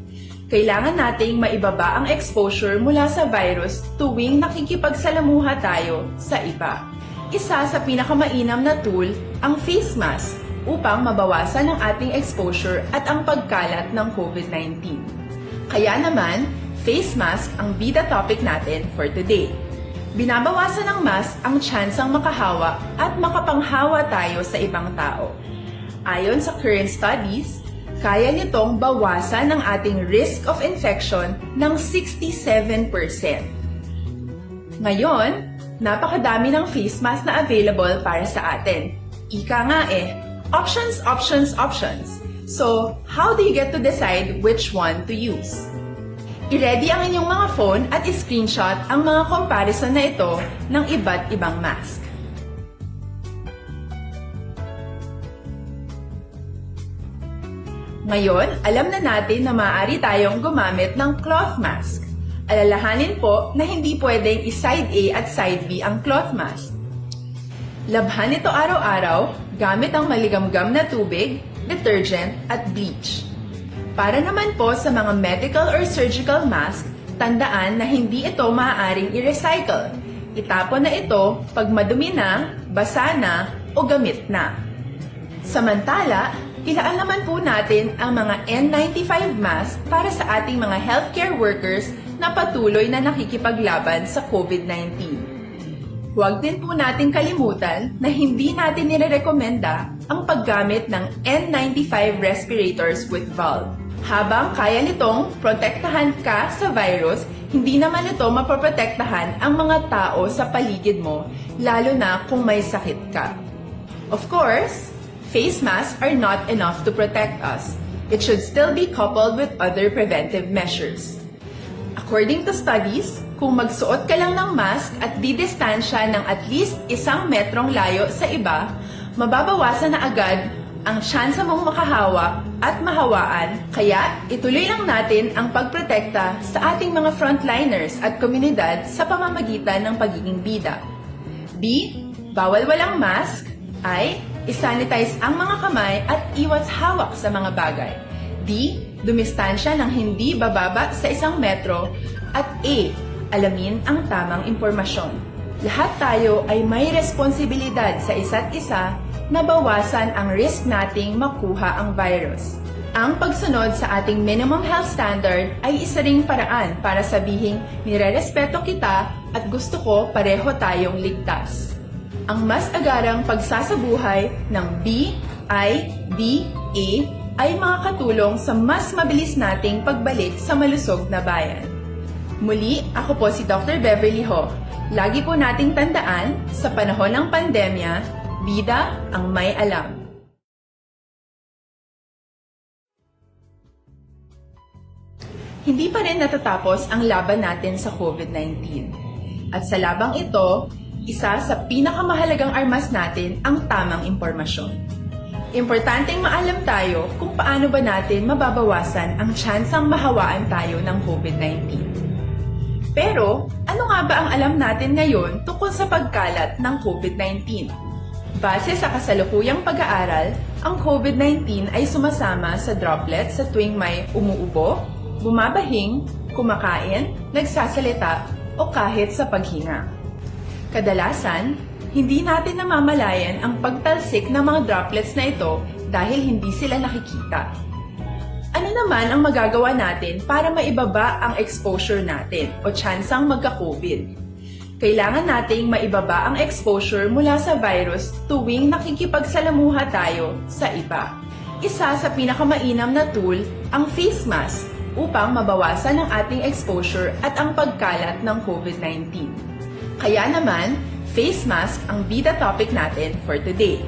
Kailangan nating maibaba ang exposure mula sa virus tuwing nakikipagsalamuha tayo sa iba. Isa sa pinakamainam na tool ang face mask upang mabawasan ang ating exposure at ang pagkalat ng COVID-19. Kaya naman, face mask ang bida topic natin for today. Binabawasan ng mask ang tsansang makahawa at makapanghawa tayo sa ibang tao. Ayon sa current studies, kaya nitong bawasan ang ating risk of infection ng 67%. Ngayon, napakadami ng face mask na available para sa atin. Ika nga options, options, options. So, how do you get to decide which one to use? I-ready ang inyong mga phone at i-screenshot ang mga comparison na ito ng iba't ibang mask. Ngayon, alam na natin na maaari tayong gumamit ng cloth mask. Alalahanin po na hindi pwedeng i-side A at side B ang cloth mask. Labhan ito araw-araw gamit ang maligamgam na tubig, detergent at bleach. Para naman po sa mga medical or surgical mask, tandaan na hindi ito maaaring i-recycle. Itapon na ito pag madumi na, basa na, o gamit na. Samantala, ilaan naman po natin ang mga N95 mask para sa ating mga healthcare workers na patuloy na nakikipaglaban sa COVID-19. Huwag din po natin kalimutan na hindi natin nirerekomenda ang paggamit ng N95 respirators with valve. Habang kaya nitong protektahan ka sa virus, hindi naman ito mapoprotektahan ang mga tao sa paligid mo, lalo na kung may sakit ka. Of course, face masks are not enough to protect us. It should still be coupled with other preventive measures. According to studies, kung magsuot ka lang ng mask at didistansya ng at least 1 metrong layo sa iba, mababawasan na agad ang tsansa mong makahawa at mahawaan. Kaya ituloy lang natin ang pagprotekta sa ating mga frontliners at komunidad sa pamamagitan ng pagiging bida. B. Bawal walang mask. I. Isanitize ang mga kamay at iwas hawak sa mga bagay. D. Dumistansya ng hindi bababa sa 1 metro. At A. Alamin ang tamang impormasyon. Lahat tayo ay may responsibilidad sa isa't isa na bawasan ang risk nating makuha ang virus. Ang pagsunod sa ating minimum health standard ay isa ring paraan para sabihing nirerespeto kita at gusto ko pareho tayong ligtas. Ang mas agarang pagsasabuhay ng BIDA ay makakatulong sa mas mabilis nating pagbalik sa malusog na bayan. Muli, ako po si Dr. Beverly Ho. Lagi po nating tandaan, sa panahon ng pandemya, bida ang may alam. Hindi pa rin natatapos ang laban natin sa COVID-19. At sa labang ito, isa sa pinakamahalagang armas natin ang tamang impormasyon. Importanteng maalam tayo kung paano ba natin mababawasan ang tsansang mahawaan tayo ng COVID-19. Pero, ano nga ba ang alam natin ngayon tungkol sa pagkalat ng COVID-19? Base sa kasalukuyang pag-aaral, ang COVID-19 ay sumasama sa droplets sa tuwing may umuubo, bumabahing, kumakain, nagsasalita, o kahit sa paghinga. Kadalasan, hindi natin namamalayan ang pagtalsik ng mga droplets na ito dahil hindi sila nakikita. Ano naman ang magagawa natin para maibaba ang exposure natin o tsansang magka-COVID? Kailangan nating maibaba ang exposure mula sa virus tuwing nakikipagsalamuha tayo sa iba. Isa sa pinakamainam na tool ang face mask upang mabawasan ang ating exposure at ang pagkalat ng COVID-19. Kaya naman, face mask ang bida topic natin for today.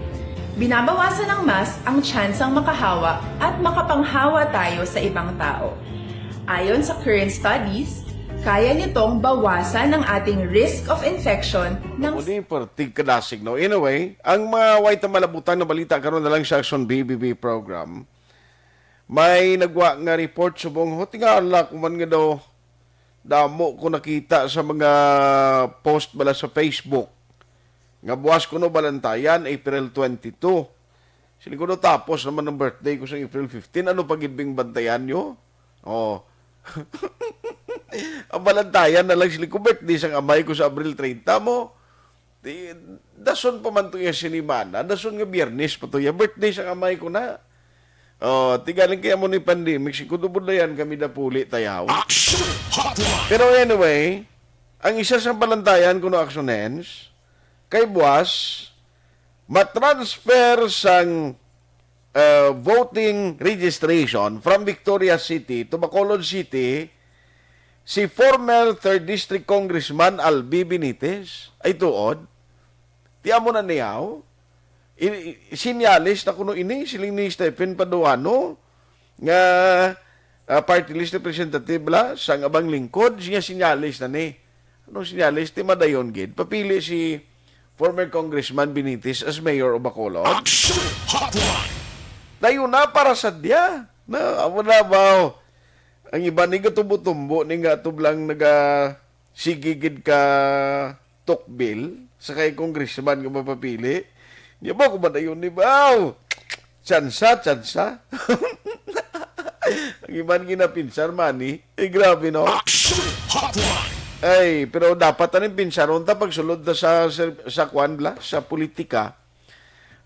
Binabawasan ng mask ang tsansang makahawa at makapanghawa tayo sa ibang tao. Ayon sa current studies, kaya nitong bawasan ang ating risk of infection ng...
Muli, partig kadasig, no? Anyway, ang mga white na malabutan na balita karon na lang sa Aksyon BBB program, may nagwa nga report subong hotingaan lang kuman nga daw damo ko nakita sa mga post bala sa Facebook nga buwas ko no balantayan April 22. Sili ko no tapos naman ng birthday ko sa April 15. Ano pagidbing bantayan nyo? Oh. Ang balantayan na lang sila ko birthday sang amay ko sa Abril 30 mo. Dason pa man to yung sinimana. Dason nga biyernes pa to yung birthday sang amay ko na. Oh, tigaling kaya mo ni pandemic. Sikudubod na yan kami na puli tayaw.
Aksyon Hotline.
Pero anyway, ang isa sa balantayan ko no Aksonens, kay buwas, matransfer sang voting registration from Victoria City to Bacolod City si former 3rd District Congressman Albi Benitez ay tuod. Tiya mo na niyaw. Sinyalis na kuno ini siling ni Stephen Paduano nga party list representative la sang abang lingkod siya sinyalis na ni. Anong sinyalis? Ti madayon gid. Papili si former Congressman Benitez as mayor of Bacolod.
Aksyon Hotline.
Dayon na para sa dia. Na, amo na ba? Ang iba ni tumbo-tumbo ni nga tublang sigigid ka tukbil sa kay congressman nga mapapili. Di ba kung ba na yun ni Bao? Tsansa. Ang iba ginapinsan mani. Grabe no?
Aksyon Hotline.
Ay, pero dapat tanin pinsan unta pagsulod na sa kwanla, sa politika.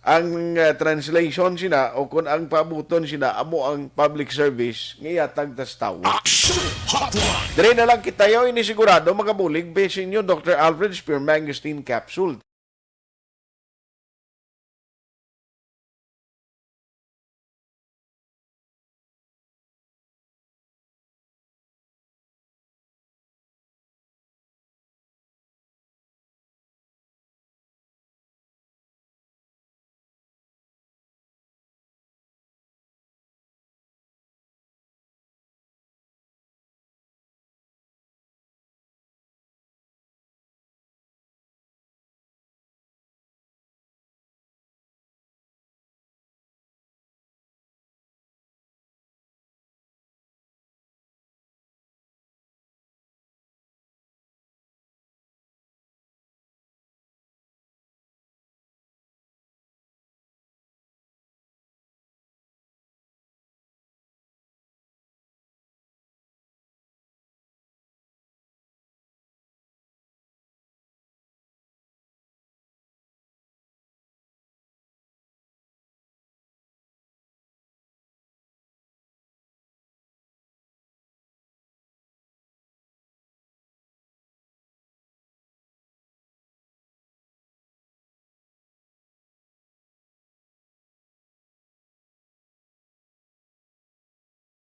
Ang translation sina o kung ang pabuton sina amo ang public service ngayatag tas tawo.
Aksyon Hotline.
Dire na lang kita yo inisigurado makabulig besin nyo Dr. Alfred Spearmangosteen Capsule.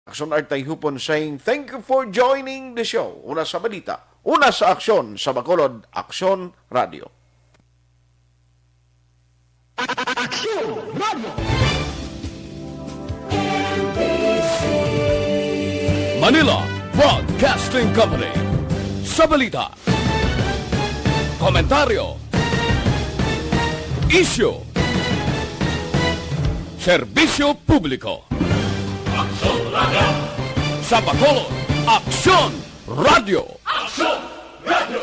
Aksyon at Tayhopon saying, thank you for joining the show. Una sa balita, una sa aksyon sa Bacolod, Aksyon Radio.
Aksyon Radio.
Manila Broadcasting Company. Sa balita, komentaryo, issue, serbisyo publiko. Aksyon Radio. Sa Bacolod, Aksyon Radio. Aksyon Radio.